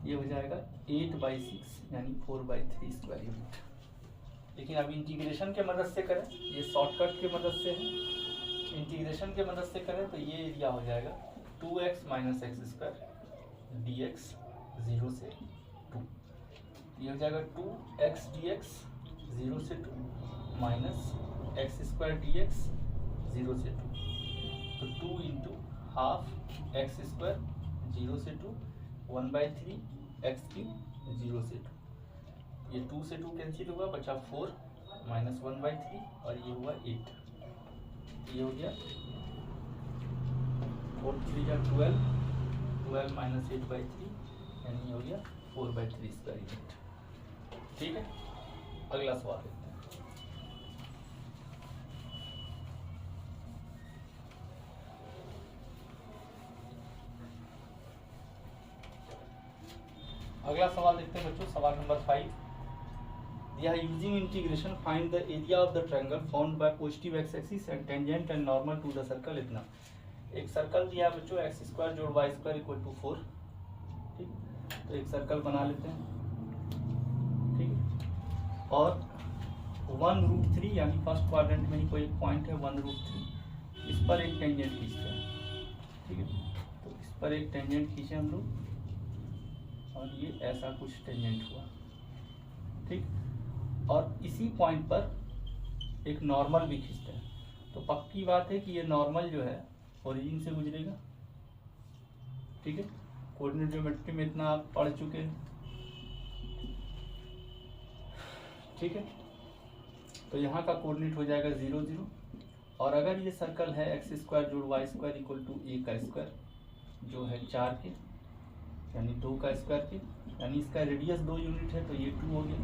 Speaker 1: ये हो जाएगा 8/6 यानी 4/3 स्क्वायर यूनिट। लेकिन अब इंटीग्रेशन के मदद से करें, ये शॉर्टकट के मदद से है, इंटीग्रेशन के मदद से करें तो ये एरिया हो जाएगा 2x - x² dx 0 से 2, ये हो जाएगा 2x dx 0 से 2 माइनस x² dx 0 से 2, तो 2 इंटू हाफ x² 0 से 2 1/3 x³ 0 से 2, ये 2 से 2 कैंसिल हुआ, बचा 4 माइनस 1/3 और ये हुआ 8, ये हो गया 4 × 3 = 12, 12 माइनस 8/3 यानी ये हो गया 4/3 स्क्वायर यूनिट। ठीक है, अगला सवाल देखते हैं। अगला सवाल देखते हैं बच्चों, सवाल नंबर 5। दिया है using integration find the area of the triangle found by positive X axis and tangent and normal to the circle. इतना एक सर्कल दिया है बच्चों x² + y² = 4। ठीक, तो एक सर्कल बना लेते हैं। ठीक है, और 1√3 यानी फर्स्ट क्वाड्रेंट में ही कोई पॉइंट है 1√3, इस पर एक टेंजेंट खींचते हैं। ठीक है, तो इस पर एक टेंजेंट खींचे हम लोग और ये ऐसा कुछ टेंजेंट हुआ। ठीक, और इसी पॉइंट पर एक नॉर्मल भी खींचते हैं, तो पक्की बात है कि ये नॉर्मल जो है ओरिजिन से गुजरेगा। ठीक है, कोऑर्डिनेट ज्योमेट्री में इतना आप पढ़ चुके हैं। ठीक है, तो यहाँ का कोऑर्डिनेट हो जाएगा 0 0, और अगर ये सर्कल है x² + y² = a² जो है 4 के यानी 2 का स्क्वायर के, यानी इसका रेडियस 2 यूनिट है तो ये 2 हो गया।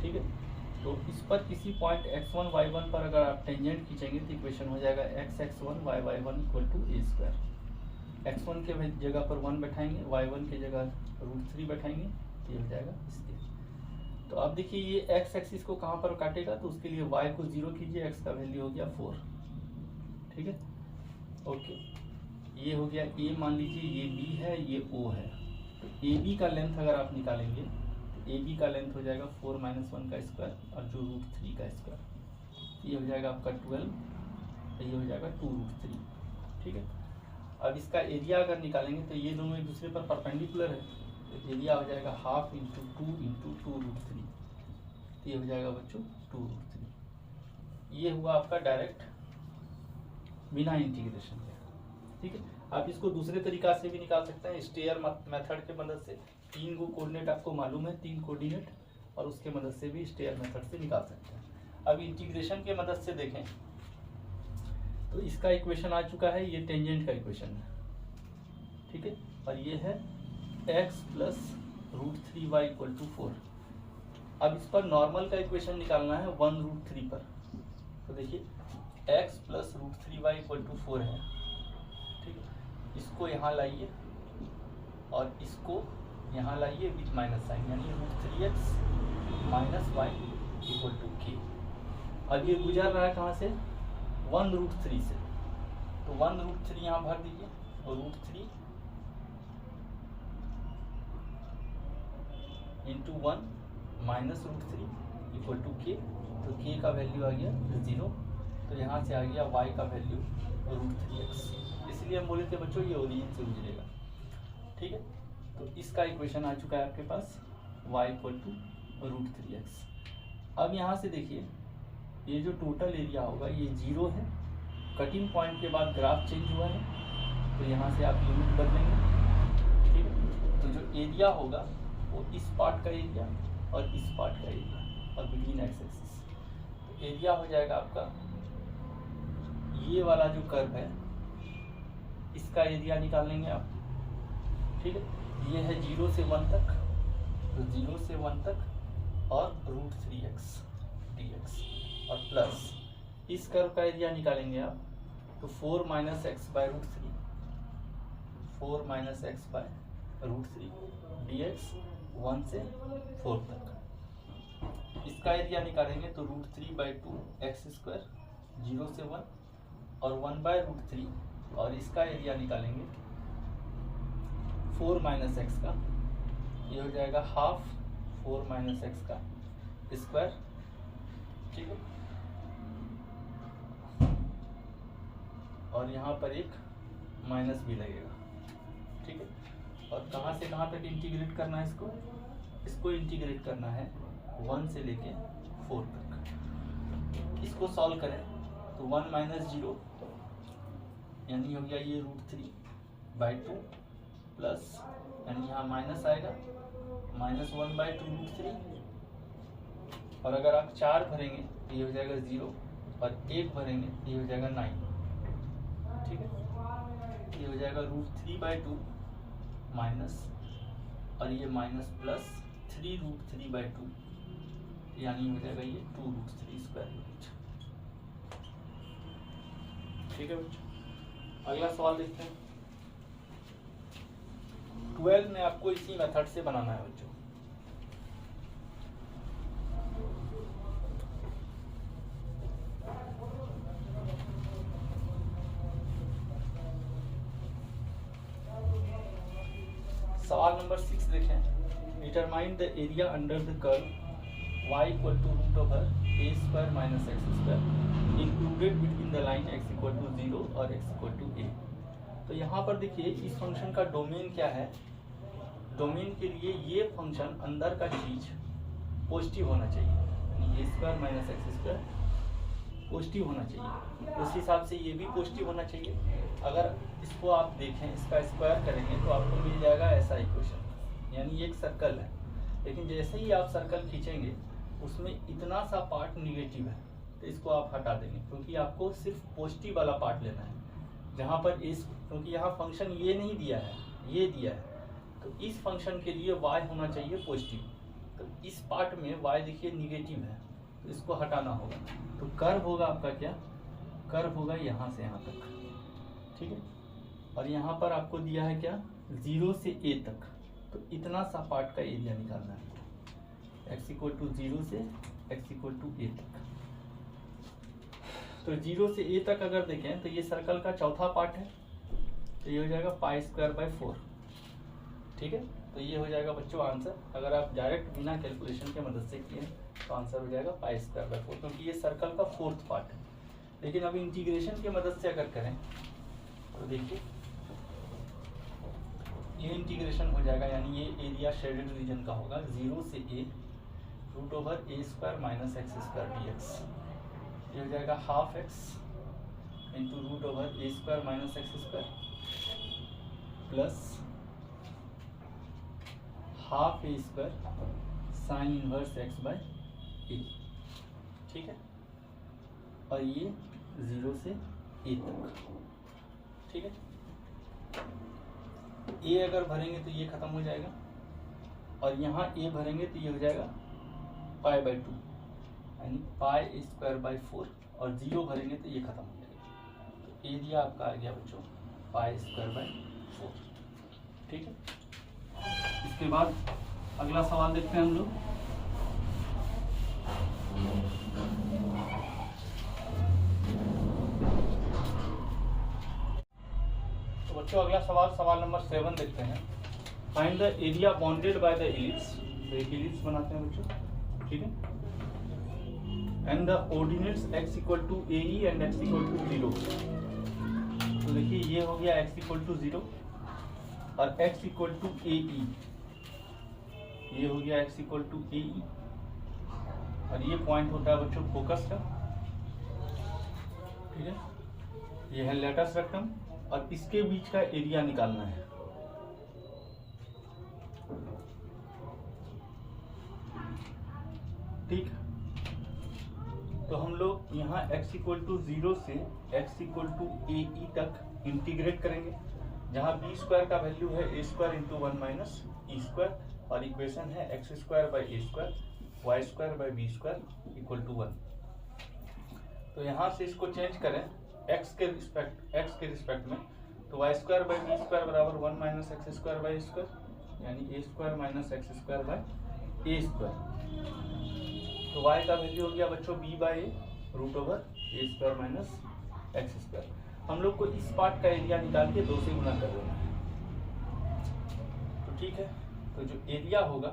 Speaker 1: ठीक है, तो इस पर किसी पॉइंट x1 y1 पर अगर आप टेंजेंट खींचेंगे तो इक्वेशन हो जाएगा x1 y1 = a²। x1 के जगह पर 1 बैठाएंगे, y1 के जगह √3 बैठाएंगे, तो ये हो जाएगा इसके। तो अब देखिए ये x एक्सिस को कहाँ पर काटेगा, तो उसके लिए y को 0 कीजिए, x का वैल्यू हो गया 4। ठीक है, ओके, ये हो गया a, मान लीजिए ये b है, ये o है, तो AB का लेंथ अगर आप निकालेंगे तो AB का लेंथ हो जाएगा 4 - 1 का स्क्वायर और जो √3 का स्क्वायर, ये हो जाएगा आपका 12, ये हो जाएगा 2√3। ठीक है, अब इसका एरिया अगर निकालेंगे तो ये दोनों एक दूसरे पर परपेंडिकुलर है, तो एरिया हो जाएगा ½ × 2 × 2√3, तो ये हो जाएगा बच्चों 2√3। ये हुआ आपका डायरेक्ट बिना इंटीग्रेशन के। ठीक है, आप इसको दूसरे तरीका से भी निकाल सकते हैं, स्टेयर मेथड के मदद से। 3 गो कोऑर्डिनेट आपको मालूम है, 3 कोऑर्डिनेट, और उसके मदद से भी स्टेयर मेथड से निकाल सकते हैं। अब इंटीग्रेशन के मदद से देखें तो इसका इक्वेशन आ चुका है, ये टेंजेंट का इक्वेशन है। ठीक है, और ये है x + √3y = 4। अब इस पर नॉर्मल का इक्वेशन निकालना है 1√3 पर, तो देखिए x + √3y = 4 है। ठीक है, इसको यहाँ लाइए और इसको यहाँ लाइए विथ माइनस साइन, यानी √3x - y = k। अब ये गुजर रहा है कहाँ से, 1√3 से, तो 1√3 यहाँ भर दीजिए और √3 × 1 - √3 = k, तो k का वैल्यू आ गया 0, तो यहाँ से आ गया y का वैल्यू √3x, इसलिए हम बोले थे बच्चों ये ओरिजिन से गुजरेगा। ठीक है, तो इसका इक्वेशन आ चुका है आपके पास y = √3x। अब यहाँ से देखिए ये जो टोटल एरिया होगा ये 0 है, कटिंग पॉइंट के बाद ग्राफ चेंज हुआ है, तो यहाँ से आप लिमिट बदलेंगे। ठीक है, तो जो एरिया होगा वो इस पार्ट का एरिया और इस पार्ट का एरिया और बिटवीन एक्स एक्सिस, तो एरिया हो जाएगा आपका ये वाला जो कर्व है इसका एरिया निकाल लेंगे आप। ठीक है, ये है 0 से 1 तक, तो 0 से 1 तक और √3x dx और प्लस इस कर्व का एरिया निकालेंगे आप, तो 4 - x/√3, 4 - x/√3 dx 1 से 4 तक। इसका एरिया निकालेंगे तो √3/2 x², 0 से 1 और 1/√3, और इसका एरिया निकालेंगे 4 - x का, ये हो जाएगा हाफ 4 - x का स्क्वायर। ठीक है, और यहाँ पर एक माइनस भी लगेगा। ठीक है, और कहाँ से कहाँ तक इंटीग्रेट करना है इसको इंटीग्रेट करना है 1 से लेके 4 तक। इसको सॉल्व करें तो 1 - 0 यानी हो गया ये √3/2 प्लस, यानी यहाँ माइनस आएगा -1/2 √3, और अगर आप 4 भरेंगे तो ये हो जाएगा 0, और 1 भरेंगे तो ये हो जाएगा 9। ठीक है, ये हो जाएगा √3/2 माइनस, और ये माइनस प्लस 3√3/2, यानी हो जाएगा ये 2√3²। ठीक है बच्चों, अगला सवाल देखते हैं। 12 में आपको इसी मेथड से बनाना है बच्चों। सवाल नंबर 6 देखें। Determine the area under the curve y = √a² - x² included between the line x = 0 और x = a। तो यहाँ पर देखिए इस फंक्शन का डोमेन क्या है। डोमेन के लिए ये फंक्शन अंदर का चीज पॉजिटिव होना चाहिए, यानी a² - x² पॉजिटिव होना चाहिए। उस हिसाब से ये भी पॉजिटिव होना चाहिए। अगर इसको आप देखें, इसका स्क्वायर करेंगे तो आपको मिल जाएगा ऐसा इक्वेशन, यानी एक सर्कल है, लेकिन जैसे ही आप सर्कल खींचेंगे उसमें इतना सा पार्ट निगेटिव है, तो इसको आप हटा देंगे, क्योंकि आपको सिर्फ पॉजिटिव वाला पार्ट लेना है। जहाँ पर इस, क्योंकि यहाँ फंक्शन ये नहीं दिया है, ये दिया है, तो इस फंक्शन के लिए y होना चाहिए पॉजिटिव। तो इस पार्ट में y देखिए निगेटिव है, तो इसको हटाना होगा। तो कर्व होगा आपका क्या, कर्व होगा यहाँ से यहाँ तक। ठीक है, और यहाँ पर आपको दिया है क्या, 0 से a तक, तो इतना सा पार्ट का एरिया निकालना है, x = 0 से x = a तक। तो 0 से a तक अगर देखें तो ये सर्कल का चौथा पार्ट है, तो ये हो जाएगा π²/4। ठीक है, तो ये हो जाएगा बच्चों आंसर। अगर आप डायरेक्ट बिना कैलकुलेशन के मदद से किए तो आंसर हो जाएगा π²/4, क्योंकि ये सर्कल का 4th पार्ट है। लेकिन अब इंटीग्रेशन की मदद से अगर करें तो देखिए ये इंटीग्रेशन हो जाएगा, यानी ये एरिया शेडेड रीजन का होगा 0 से a √a² - x² dx। ये हो जाएगा half x into √a² - x² plus half a² sine inverse x/a। ठीक है, और ये 0 से a तक। ठीक है, a अगर भरेंगे तो ये खत्म हो जाएगा, और यहाँ a भरेंगे तो ये हो जाएगा π/2, यानी π²/4, और 0 भरेंगे तो ये खत्म हो जाएगा। तो एरिया आपका आ गया बच्चों π²/4। ठीक है, इसके बाद अगला सवाल देखते हैं हम लोग। तो बच्चों अगला सवाल नंबर 7 देखते हैं। Find the area bounded by the ellipse. तो एक इलिप्स बनाते हैं बच्चों। ठीक है, and the ordinates x = ae and x = 0। तो देखिए ये हो गया x = 0 और x = ae, ये हो गया x = ae, और ये पॉइंट होता है बच्चों फोकस का। ठीक है, ये है लेटस रेक्टम, और इसके बीच का एरिया निकालना है। ठीक, तो हम लोग यहाँ x = 0 से x = ae तक इंटीग्रेट करेंगे, जहाँ b² का वैल्यू है a² × 1 - e², और इक्वेशन है x² a² y² b² = 1। तो यहाँ से इसको चेंज करें x के रिस्पेक्ट में, तो y² b² = 1 - x² a², यानी a² - x² a²। तो तो y का वैल्यू हो गया बच्चों b by root over A square minus x square. हम लोग को इस पार्ट का एरिया निकाल के 2 से गुना कर देना है। तो ठीक है, तो जो एरिया होगा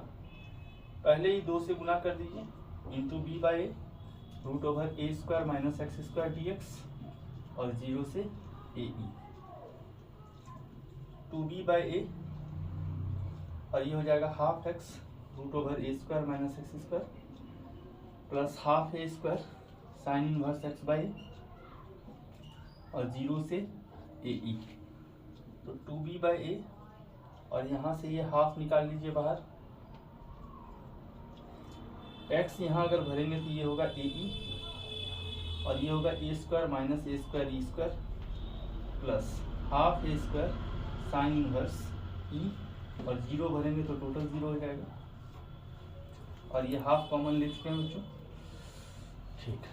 Speaker 1: पहले ही 2 से गुना कर दीजिए, into B by root over A square minus x square D x, और 0 से ए ई, 2b बाई ए, और ये हो जाएगा half X root over A square minus x square plus half A square sine inverse x by, और 0 से ए ई, तो 2b by ए, और यहाँ से ये हाफ निकाल लीजिए बाहर, x यहाँ अगर भरेंगे तो ये होगा ए ई, और ये होगा ए square minus A square E square plus half A square sine inverse ई, और 0 भरेंगे तो टोटल 0 हो जाएगा, और ये हाफ कॉमन ले चुके हैं बच्चों। ठीक,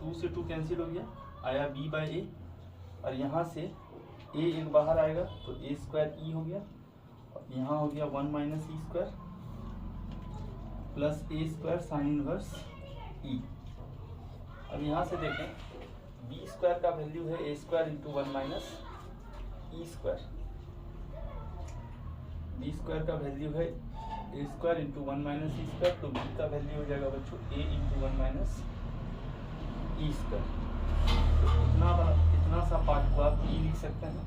Speaker 1: 2 से 2 कैंसिल हो गया, आया b बाई ए, और यहाँ से a एक बाहर आएगा तो ए स्क्वायर ई हो गया, और यहाँ हो गया 1 माइनस ई स्क्वायर प्लस ए स्क्वायर साइन इनवर्स ई। अब यहाँ से देखें b स्क्वायर का वैल्यू है ए square into 1 minus e square, b square का वैल्यू है ए square into 1 minus e square, तो b का वैल्यू हो जाएगा बच्चों a into 1 minus e square. तो इतना सा पार्ट को आप ई लिख सकते हैं,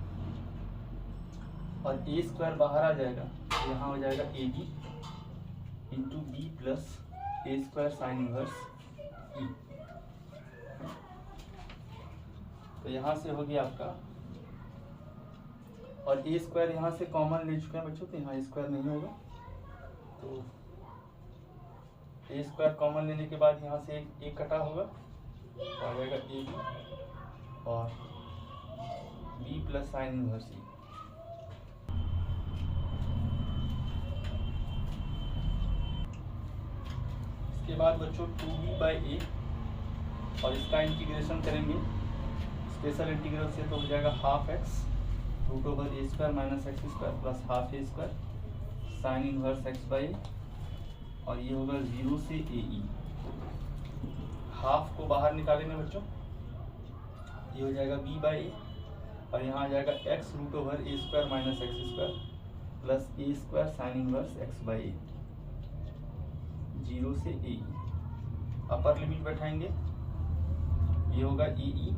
Speaker 1: और ए स्क्वायर बाहर आ जाएगा तो यहाँ हो जाएगा A B into B plus A square sine inverse E. तो यहाँ से हो गया आपका, और ए स्क्वायर यहाँ से कॉमन ले चुके हैं बच्चों, तो यहाँ स्क्वायर नहीं होगा, तो ए स्क्वायर कॉमन लेने के बाद यहाँ से एक कटा होगा, तो आ जाएगा ए बी और B plus sine inverse E. इसके बाद बच्चों 2b बाई ए, और इसका इंटीग्रेशन करेंगे स्पेशल इंटीग्रल से, तो हो जाएगा half X root over A square minus x square plus half A square sine inverse x by, और ये होगा 0 से ए ई। हाफ को बाहर निकालेंगे बच्चों, ये हो जाएगा b बाई ए, और यहाँ आ जाएगा x root over A square minus x square plus A square sine inverse x by a, 0 से ए ई। अपर लिमिट बैठाएंगे, ये होगा ए ई,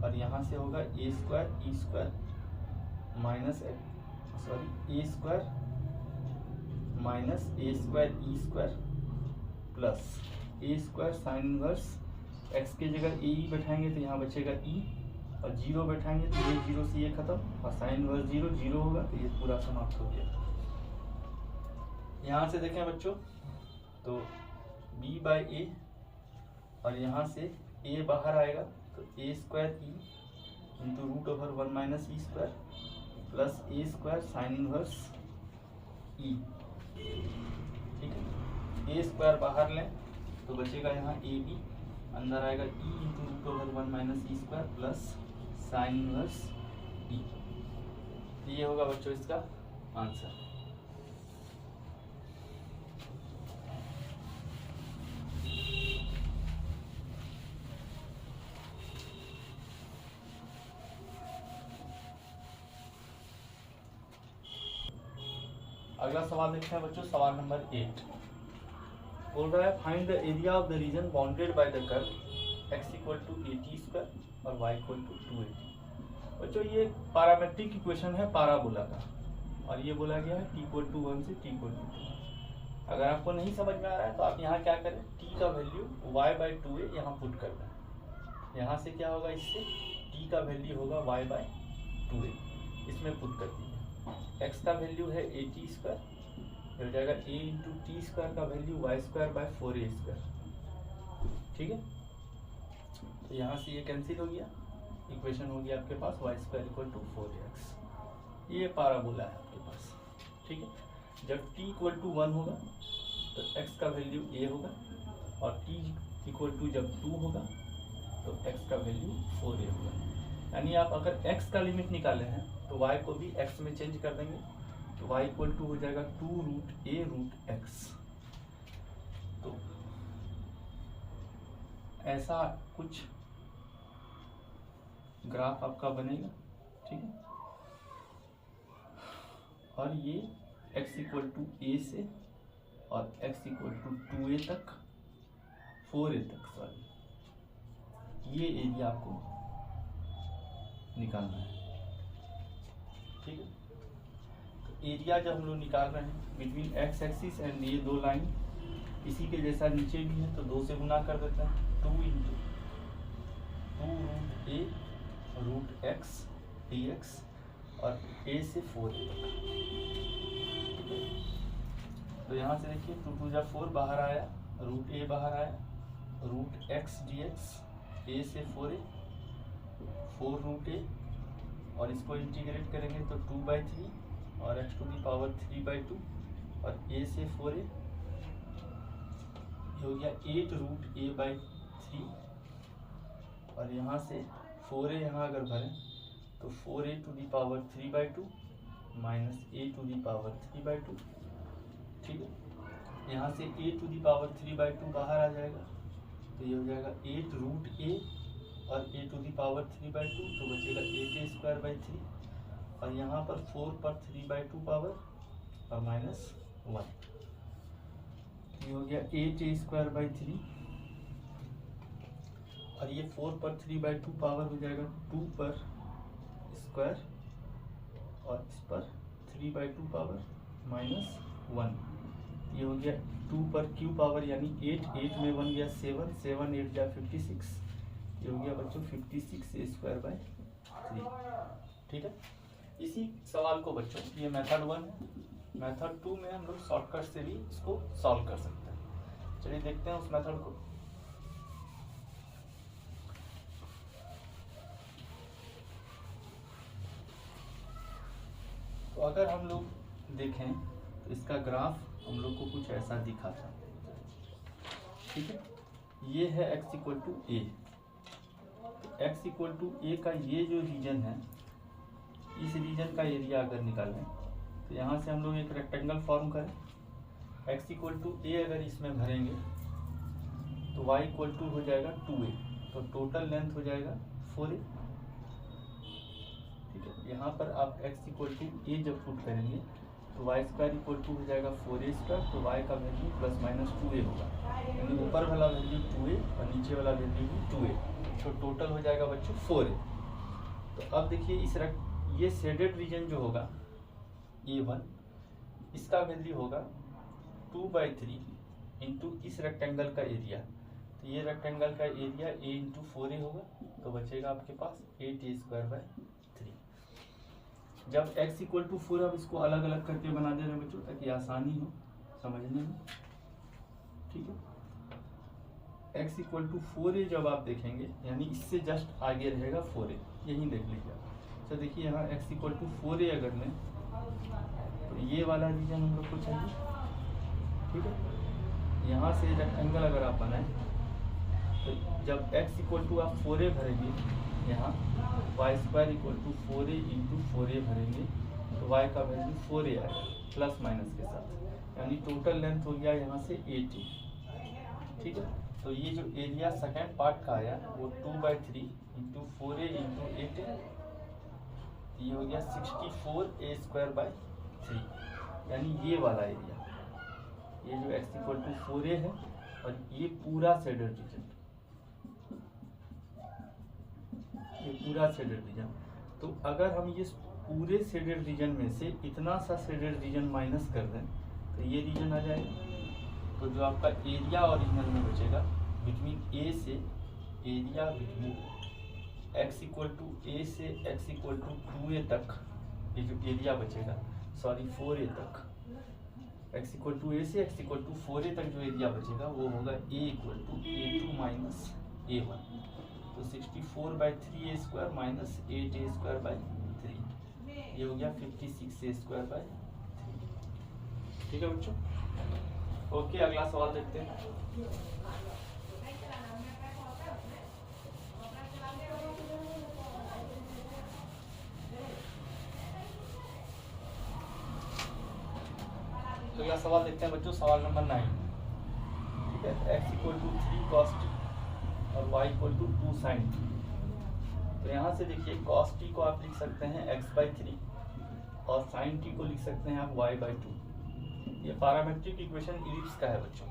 Speaker 1: और यहाँ से होगा ए स्क्वायर माइनस ए स्क्वायर माइनस ए स्क्वायर ई स्क्वायर प्लस ए स्क्वायर साइन इनवर्स एक्स की जगह ए ई बैठाएंगे तो यहाँ बचेगा ई, और 0 बैठाएंगे तो ये 0 से ये खत्म, और साइन इनवर्स 0 होगा, तो ये पूरा समाप्त हो गया। यहाँ से देखें बच्चों, तो b बाई ए, और यहाँ से a बाहर आएगा तो a square e into root over 1 minus e square plus A square sine inverse e. ठीक है, ए स्क्वायर बाहर लें तो बचेगा यहाँ ए बी, अंदर आएगा e into root over 1 minus e square plus sine inverse e. ये होगा बच्चों इसका आंसर। अगला सवाल देखते हैं बच्चों, सवाल नंबर 8 बोल रहा है find the area of the region bounded by the curve x equal to 80 square और y इक्वल टू 280। बच्चों ये पैरामेट्रिक इक्वेशन है पाराबोला का, और ये बोला गया है t इक्वल टू 1 से t इक्वल टू 2। अगर आपको नहीं समझ में आ रहा है तो आप यहाँ क्या करें, t का वैल्यू y बाई 2a यहाँ पुट कर दें। यहाँ से क्या होगा, इससे t का वैल्यू होगा y बाई 2a, इसमें पुट कर दीजिए। x का वैल्यू है 80 स्क्वायर, हो जाएगा a इंटू टी स्क्वायर का value y square by 4a square. ठीक है, तो यहाँ से ये कैंसिल हो गया, इक्वेशन हो गया आपके पास y square equal to 4x। ये पाराबोला है आपके पास। ठीक है, जब t इक्वल टू 1 होगा तो x का वैल्यू a होगा, और t इक्वल टू जब 2 होगा तो x का वैल्यू 4a होगा। यानी आप अगर x का लिमिट निकाले हैं तो y को भी x में चेंज कर देंगे, तो y इक्वल टू हो जाएगा 2 रूट a रूट x। तो ऐसा कुछ ग्राफ आपका बनेगा, ठीक है। और ये x इक्वल टू ए से और x इक्वल टू 2a तक 4a तक सॉरी, ये एरिया आपको निकालना है, ठीक है। तो एरिया जब हम लोग निकाल रहे हैं बिटवीन x एक्सिस एंड ये दो लाइन इसी के जैसा नीचे भी है तो 2 से गुना कर देते हैं, 2 इंटू 2 रूट x dx और a से 4a तक, ठीक है। तो यहाँ से देखिए 2 2 जा 4 बाहर आया, रूट a बाहर आया, रूट x dx a से 4a 4 रूट a और इसको इंटीग्रेट करेंगे तो 2/3 और x टू दी पावर 3/2 और a से 4a हो गया 8 रूट a/3 और यहाँ से 4a यहाँ अगर भरें तो 4a to the power 3/2 minus a to the power 3/2, ठीक है। यहाँ से a टू दी पावर 3/2 बाहर आ जाएगा तो ये हो जाएगा 8 रूट a और a टू दी पावर 3/2 तो बचेगा 8a² 3 और यहाँ पर 4 पर 3/2 पावर और माइनस 1, ये हो गया 8a² 3 और ये 4 पर 3/2 पावर हो जाएगा 2 पर स्क्वायर और इस पर 3/2 पावर माइनस 1, ये हो गया 2 पर क्यू पावर यानी 8 8 में 1 गया 7 7 8 जा 56, ये हो गया बच्चों 56a² 3, ठीक है। इसी सवाल को बच्चों ये मेथड 1 है, मेथड 2 में हम लोग शॉर्टकट से भी इसको सॉल्व कर सकते हैं। चलिए देखते हैं उस मेथड को। तो अगर हम लोग देखें तो इसका ग्राफ हम लोग को कुछ ऐसा दिखा था, ठीक है। ये है x equal to a, x equal to a का ये जो रीजन है इस रीजन का एरिया अगर निकालें तो यहाँ से हम लोग एक रेक्टेंगल फॉर्म करें, x इक्वल टू ए अगर इसमें भरेंगे तो y इक्वल टू हो जाएगा 2a, तो टोटल लेंथ हो जाएगा 4a, ठीक है। यहाँ पर आप x इक्वल टू ए जब पुट करेंगे तो y² इक्वल टू हो जाएगा 4a², तो y का वैल्यू प्लस माइनस 2a होगा, यानी ऊपर वाला वैल्यू 2a और नीचे वाला वैल्यू भी 2a, तो टोटल हो जाएगा बच्चों 4a। तो अब देखिए इस ये शेडेड रीजन जो होगा A1 इसका वैल्यू होगा 2/3 इंटू इस रेक्टेंगल का एरिया, तो ये रेक्टेंगल का एरिया a इंटू 4a होगा, तो बचेगा आपके पास 8a² 3। जब x इक्वल टू 4 अब इसको अलग अलग करके बना दे रहे हैं बच्चों ताकि आसानी हो समझने में, ठीक है। x इक्वल टू 4a जब आप देखेंगे यानी इससे जस्ट आगे रहेगा 4a, यही देख लीजिए आप। तो देखिए यहाँ x इक्वल टू 4a अगर लें तो ये वाला रीजन हम लोग को चाहिए, ठीक है। यहाँ से रेक्टेंगल अगर आप बनाएं तो जब x इक्वल टू आप 4a भरेंगे यहाँ y² equal to 4a into 4a भरेंगे तो y का वैल्यू 4a आएगा प्लस माइनस के साथ, यानी टोटल लेंथ हो गया यहाँ से 80, ठीक है। तो ये जो एरिया सेकेंड पार्ट का आया वो 2/3 इंटू 4a इंटू 8a, ये हो गया 64a² 3, यानी ये वाला एरिया, ये जो x इक्वल टू 4a है और ये पूरा शेडेड रीजन, ये पूरा शेडेड रीजन। तो अगर हम ये पूरे शेडेड रीजन में से इतना सा शेडेड रीजन माइनस कर दें तो ये रीजन आ जाएगा, तो जो आपका एरिया ओरिजिनल में बचेगा बिटवीन a से area between x equal to a से x इक्वल टू 2a तक, ये जो एरिया बचेगा सॉरी 4a तक, x इक्वल टू a से x इक्वल टू 4a तक जो एरिया बचेगा वो होगा a equal to a2 minus a1, तो 64/3a² माइनस 8a² 3, ये हो गया 56a² 3, ठीक है बच्चों। ओके, अगला सवाल देखते हैं। तो अगला सवाल देखते हैं बच्चों, सवाल नंबर 9, ठीक है। x इक्वल टू 3 cos और y equal to 2 sin t। तो यहाँ से देखिए cos t को आप लिख सकते हैं x/3 और sin t को लिख सकते हैं आप y/2। ये पैरामेट्रिक इक्वेशन इलिप्स का है बच्चों,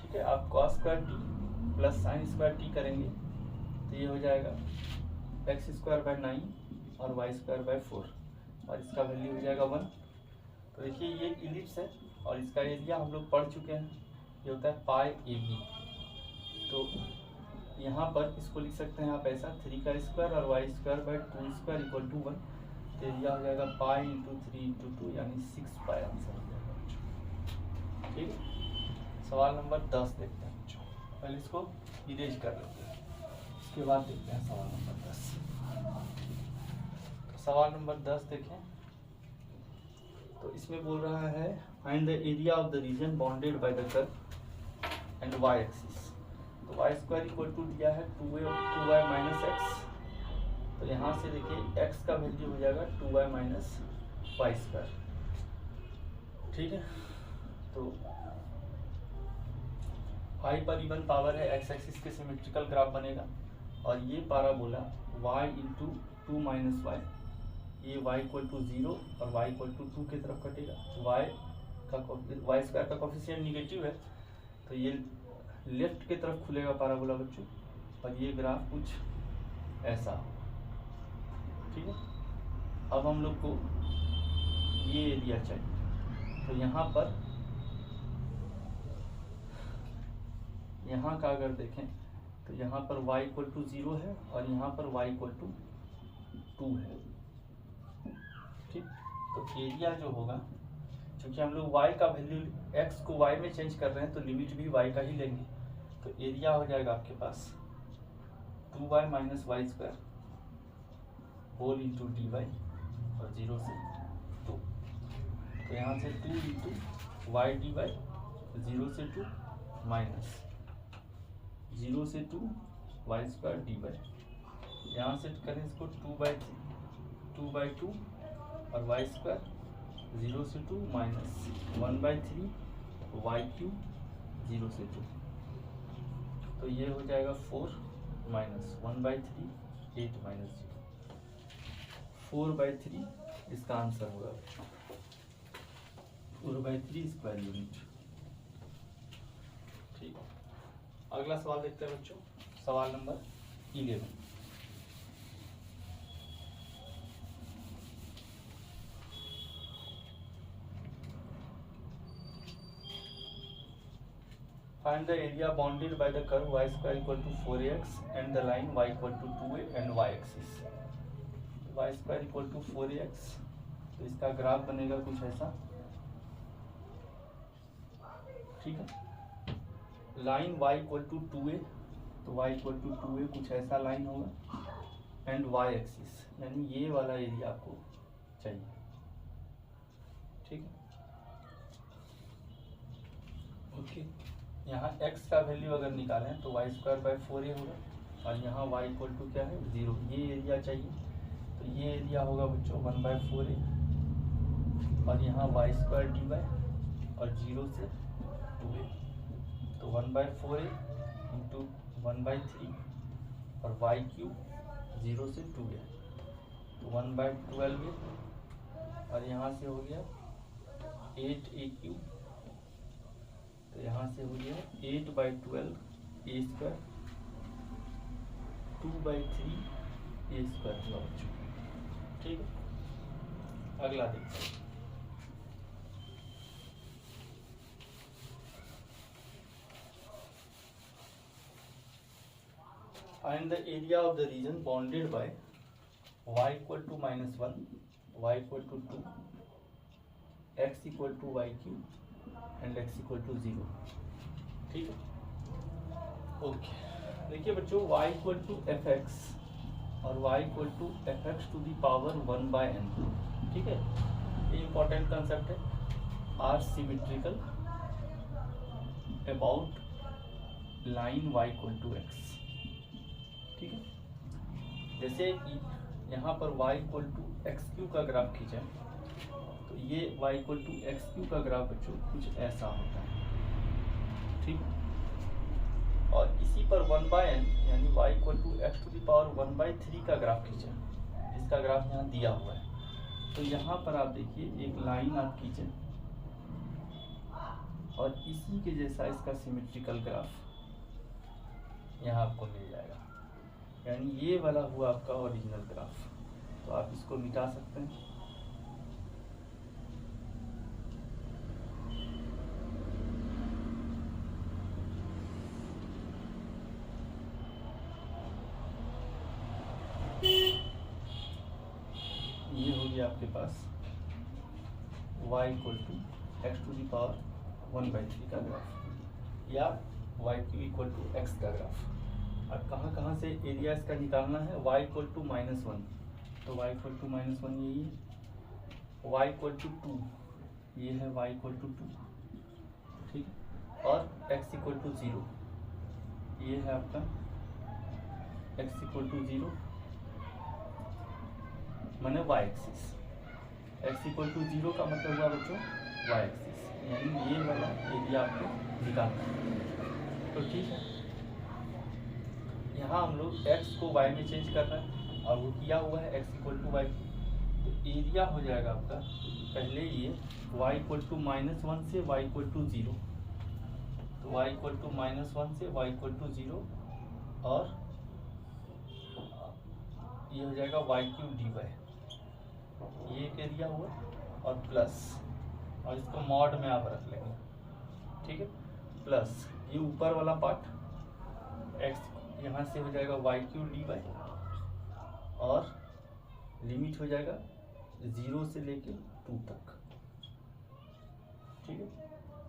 Speaker 1: ठीक है। आप cos² t plus sin² t करेंगे तो ये हो जाएगा x²/9 और y²/4 और इसका वैल्यू हो जाएगा 1। तो देखिए ये इलिप्स है और इसका एरिया हम लोग पढ़ चुके हैं, ये होता है पाई AB। तो यहाँ पर इसको लिख सकते हैं आप ऐसा 3² और y²/2² इक्वल टू 1। तो एरिया हो जाएगा पाई इंटू 3 इंटू 2 यानी 6 पाई आंसर हो जाएगा बच्चों, ठीक है। सवाल नंबर 10 देखते हैं बच्चों, पहले इसको इरेज कर लेते हैं, उसके बाद देखते हैं सवाल नंबर 10। तो सवाल नंबर 10 देखें, तो इसमें बोल रहा है find the area of the region bounded by the curve and y axis. तो y² इक्वल टू दिया है 2y माइनस x। तो यहाँ से देखिए x का वैल्यू हो जाएगा 2y माइनस y², ठीक है। तो y पर इवन पावर है, x एक्सिस के सिमेट्रिकल ग्राफ बनेगा और ये parabola y into 2 minus y, ये y इक्वल टू 0 और y इक्वल टू 2 की तरफ कटेगा। y² का कोफिशिएंट निगेटिव है तो ये लेफ्ट की तरफ खुलेगा पाराबोला बच्चों, और ये ग्राफ कुछ ऐसा, ठीक है। अब हम लोग को ये एरिया चाहिए, तो यहाँ का अगर देखें तो यहाँ पर y इक्वल टू 0 है और यहाँ पर y इक्वल टू 2 है, ठीक। तो एरिया जो होगा, क्योंकि हम लोग y का वैल्यू x को y में चेंज कर रहे हैं तो लिमिट भी y का ही लेंगे, तो एरिया हो जाएगा आपके पास 2y minus y² whole into dy और 0 से 2। तो यहाँ से 2 इंटू y dy 0 से 2 माइनस 0 से 2 y² dy। यहाँ से करें इसको 2/2 और y² 0 से 2 माइनस 1/3 y³ 0 से 2। तो ये हो जाएगा 4 माइनस 1/3 8 माइनस 0 4/3 इसका आंसर होगा 4/3 स्क्वायर यूनिट, ठीक है। अगला सवाल देखते हैं बच्चों, सवाल number 11। Find the area bounded by the curve y² equal to 4ax and the line y equal to 2a and y axis। y² equal to 4ax, तो इसका ग्राफ बनेगा कुछ ऐसा, ठीक है। Line y equal to 2a, तो y equal to 2a कुछ ऐसा लाइन होगा, एंड y एक्सिस यानी ये वाला एरिया आपको चाहिए, ठीक है। ओके, यहाँ x का वैल्यू अगर निकालें तो y²/4a होगा और यहाँ y इक्वल टू क्या है 0, ये एरिया चाहिए। तो ये एरिया होगा बच्चों 1/4a और यहाँ y² dy और 0 से 2a। तो 1/4a इंटू 1/3 और y³ 0 से 2a, तो 1/12a और यहाँ से हो गया 8a³, तो यहाँ से हो गया 8/12 a², 2/3 a² होगा बच्चों, ठीक है। अगला देखते हैं, find the area of the region bounded by y equal to -1, y equal to 2, x equal to y³ and x equal to 0, ठीक है। ओके, देखिए बच्चों y इक्वल टू fx और y equal to fx to the power 1/n, ठीक है। ये important concept है, are symmetrical about line y equal to x, ठीक है। जैसे यहाँ पर y इक्वल टू x³ का ग्राफ खींचा, तो ये y इक्वल टू x³ का ग्राफ बच्चों कुछ ऐसा होता है, ठीक। और इसी पर 1/n यानी y equal to x to the power 1/3 का ग्राफ खींचे, जिसका ग्राफ यहाँ दिया हुआ है। तो यहाँ पर आप देखिए एक लाइन आप खींचे और इसी के जैसा इसका सिमेट्रिकल ग्राफ यहाँ आपको मिल जाएगा, यानी ये वाला हुआ आपका ओरिजिनल ग्राफ। तो आप इसको मिटा सकते हैं। ये हो गया आपके पास y equal to x to the power 1/3 का ग्राफ या y³ इक्वल टू एक्स का ग्राफ। अब कहाँ कहाँ से एरिया इसका निकालना है, y इक्वल टू -1, तो y इक्वल टू -1 यही है, y इक्वल टू 2 ये है, y इक्वल टू 2, ठीक है, और x इक्वल टू 0 ये है आपका x इक्वल टू 0 माने y axis. x equal to 0 का मतलब हुआ बच्चों y एक्सिस, यानी ये वाला एरिया आपको निकालना है। तो ठीक है, यहाँ हम लोग x को y में चेंज कर रहे हैं और वो किया हुआ है x इक्वल टू y। तो एरिया हो जाएगा आपका पहले ये y इक्वल टू -1 से y इक्वल टू 0, तो y इक्वल टू -1 से y इक्वल टू 0 और ये हो जाएगा y³ dy, ये एक एरिया हुआ, और प्लस, और इसको मॉड में आप रख लेंगे, ठीक है, प्लस ये ऊपर वाला पार्ट x यहाँ से हो जाएगा y³ dy और लिमिट हो जाएगा 0 से लेके 2 तक, ठीक है।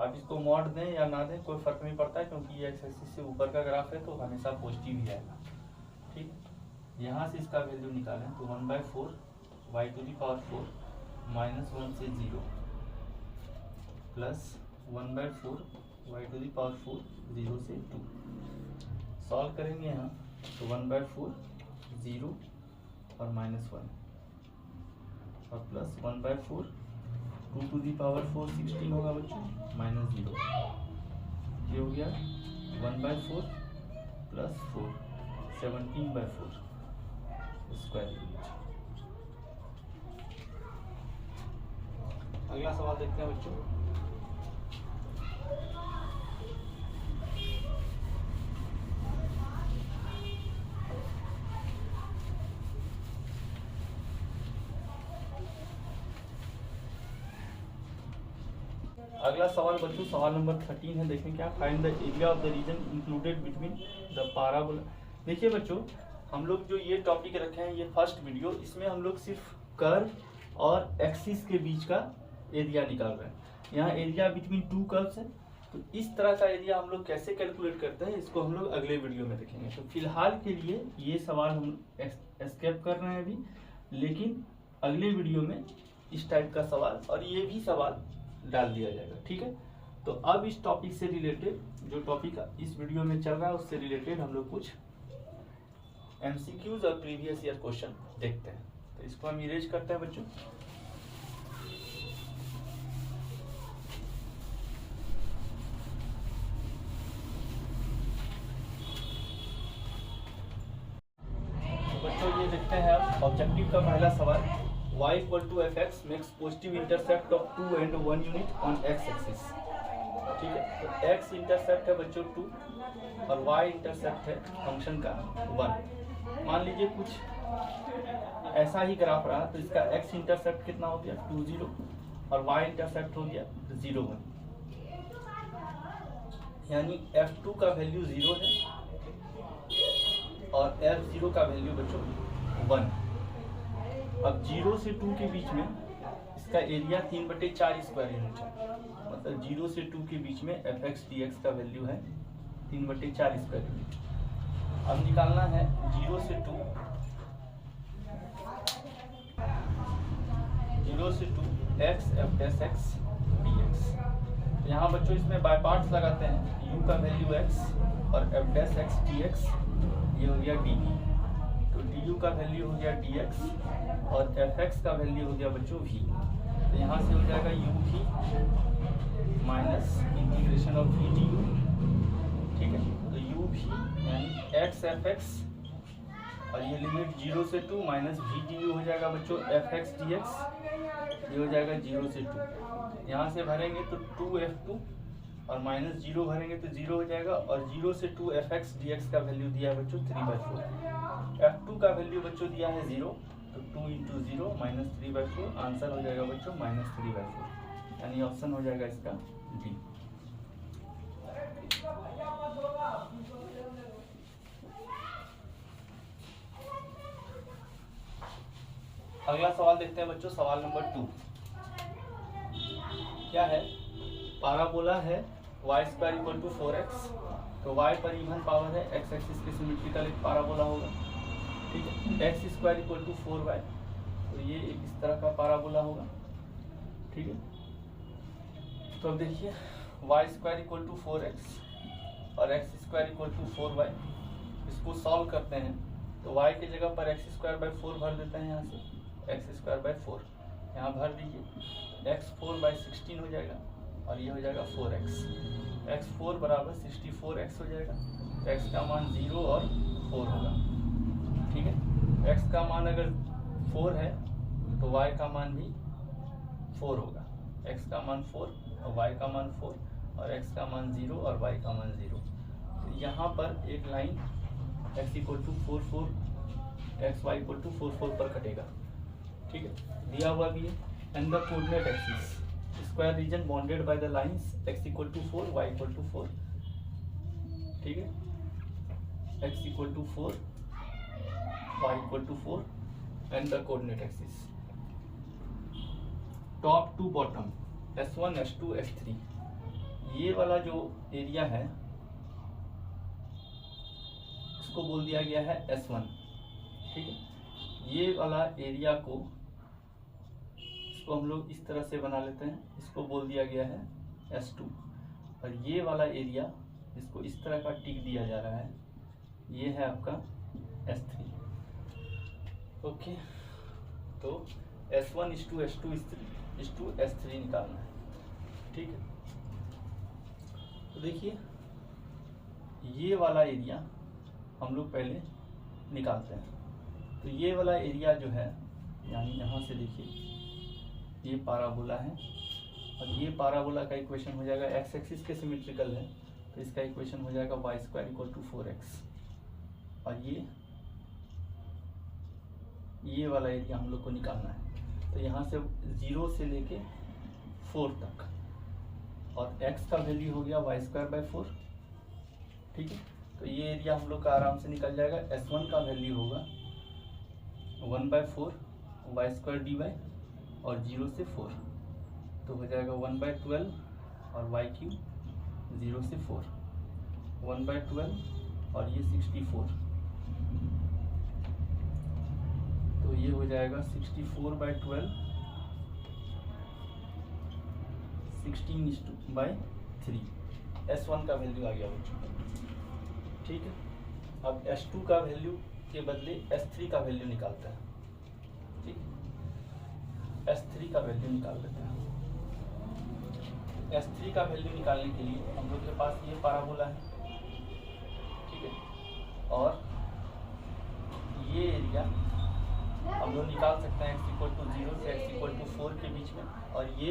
Speaker 1: आप इसको मॉड दें या ना दें कोई फर्क नहीं पड़ता है, क्योंकि ये एक्स एक्सिस से ऊपर का ग्राफ है तो हमेशा पॉजिटिव ही आएगा, ठीक है। यहाँ से इसका वैल्यू निकालें तो 1/4 y टू दी पावर 4 -1 से 0 plus 1/4 y to the power 4 0 से 2। सॉल्व करेंगे यहाँ तो 1/4 0 और -1 और प्लस 1/4 2 टू दी पावर 4 16 होगा बच्चों, -0 ये हो गया 1/4 प्लस 4 17/4 स्क्वायर यूनिट। अगला सवाल देखते हैं बच्चों। अगला सवाल बच्चों सवाल नंबर 13 है, देखें क्या, find the area of the region included between the parabola. देखिए बच्चों, हम लोग जो ये टॉपिक रखे हैं, ये फर्स्ट वीडियो, इसमें हम लोग सिर्फ कर्व और एक्सिस के बीच का एरिया निकाल रहे हैं। यहाँ एरिया बिटवीन 2 कर्व्स है, तो इस तरह का एरिया हम लोग कैसे कैलकुलेट करते हैं इसको हम लोग अगले वीडियो में देखेंगे। तो फिलहाल के लिए ये सवाल हम एस्केप कर रहे हैं अभी, लेकिन अगले वीडियो में इस टाइप का सवाल और ये भी सवाल डाल दिया जाएगा, ठीक है। तो अब इस टॉपिक से रिलेटेड, जो टॉपिक इस वीडियो में चल रहा है उससे रिलेटेड हम लोग कुछ MCQs और प्रीवियस ईयर क्वेश्चन देखते हैं। तो इसको हम इरेज करते हैं बच्चों। बच्चों ये देखते हैं आप ऑब्जेक्टिव का पहला सवाल, y equal to fx makes positive intercept of 2 and 1 unit on x axis, ठीक है। तो x इंटरसेप्ट है बच्चों 2 और y इंटरसेप्ट है फंक्शन का 1। मान लीजिए कुछ ऐसा ही ग्राफ रहा, तो इसका x इंटरसेप्ट कितना हो गया 2 0 और y इंटरसेप्ट हो गया 0 1, यानी f2 का वैल्यू 0 है और f0 का वैल्यू बच्चों 1। अब 0 से 2 के बीच में इसका एरिया 3/4 स्क्वायर यूनिट है, मतलब 0 से 2 के बीच में fx dx का वैल्यू है 3/4 स्क्वायर यूनिट। अब निकालना है 0 से 2 x f dash x dx। तो यहाँ बच्चों इसमें बाय पार्ट्स लगाते हैं, u का वैल्यू x और f dash x dx ये हो गया dt, तो du का वैल्यू हो गया dx और fx का वैल्यू हो गया बच्चों v। तो यहाँ से हो जाएगा u v minus integration of v du, ठीक है। तो u v यानी एक्स एफ एक्स, और ये लिमिट 0 से 2 माइनस वी डी यू हो जाएगा बच्चों एफ एक्स डी एक्स, ये हो जाएगा 0 से 2। यहाँ से भरेंगे तो 2f2 और माइनस 0 भरेंगे तो 0 हो जाएगा, और 0 से 2 एफ एक्स डी एक्स का वैल्यू दिया है बच्चों 3/4। f2 का वैल्यू बच्चों दिया है 0, तो 2 इंटू 0 माइनस 3/4, आंसर हो जाएगा बच्चों माइनस 3/4, यानी ऑप्शन हो जाएगा इसका डी। अगला सवाल देखते हैं बच्चों, सवाल नंबर 2 क्या है। पाराबोला है y² = 4x, तो y पर इवन पावर है, x एक्सिस के सिमेट्रिकल एक पाराबोला होगा, ठीक है। x² = 4y, तो ये एक इस तरह का पाराबोला होगा, ठीक है। तो अब देखिए y² = 4x और x² = 4y, इसको सॉल्व करते हैं तो y की जगह पर x²/4 भर देते हैं, यहाँ से x²/4 यहाँ भर दीजिए, x 4/16 हो जाएगा और ये हो जाएगा 4x, x4 बराबर 64x हो जाएगा, तो x का मान 0 और 4 होगा, ठीक है। x का मान अगर 4 है तो y का मान भी 4 होगा, x का मान 4 और y का मान 4 और x का मान 0 और y का मान 0। तो यहाँ पर एक लाइन x = 4 4 x y = 4 4 पर कटेगा, ठीक है। दिया हुआ भी है and the coordinate axis square reason bounded by the lines x = 4 y = 4, ठीक है। x = 4 y = 4 and the coordinate axis top to bottom S1 S2 S3, ये वाला जो एरिया है इसको बोल दिया गया है S1, ठीक है। ये वाला एरिया को हम लोग इस तरह से बना लेते हैं, इसको बोल दिया गया है S2, और ये वाला एरिया इसको इस तरह का टिक दिया जा रहा है, ये है आपका S3, ओके। तो S1 = S2 = S3 निकालना है, ठीक है। तो देखिए ये वाला एरिया हम लोग पहले निकालते हैं, तो ये वाला एरिया जो है, यानी यहाँ से देखिए ये पाराबोला है और ये पाराबोला का इक्वेशन हो जाएगा, एक्स एक्सिस के सिमेट्रिकल है तो इसका इक्वेशन हो जाएगा y² = 4x, और ये वाला एरिया हम लोग को निकालना है, तो यहाँ से 0 से लेके 4 तक, और x का वैल्यू हो गया y²/4, ठीक है। तो ये एरिया हम लोग का आराम से निकल जाएगा, S1 का वैल्यू होगा 1/4 y² dy और 0 से 4, तो हो जाएगा 1/12 और y³ 0 से 4 1/12 और ये 64, तो ये हो जाएगा 64/12 16:3, S1 का वैल्यू आ गया बच्चों, ठीक है। अब S2 का वैल्यू के बदले S3 का वैल्यू निकालते हैं, ठीक है। S3 का वैल्यू निकाल लेते हैं। S3 का वैल्यू निकालने के लिए हम लोग के पास ये पाराबोला है, ठीक है, और ये एरिया हम लोग निकाल सकते हैं x = 0 से x = 4 के बीच में, और ये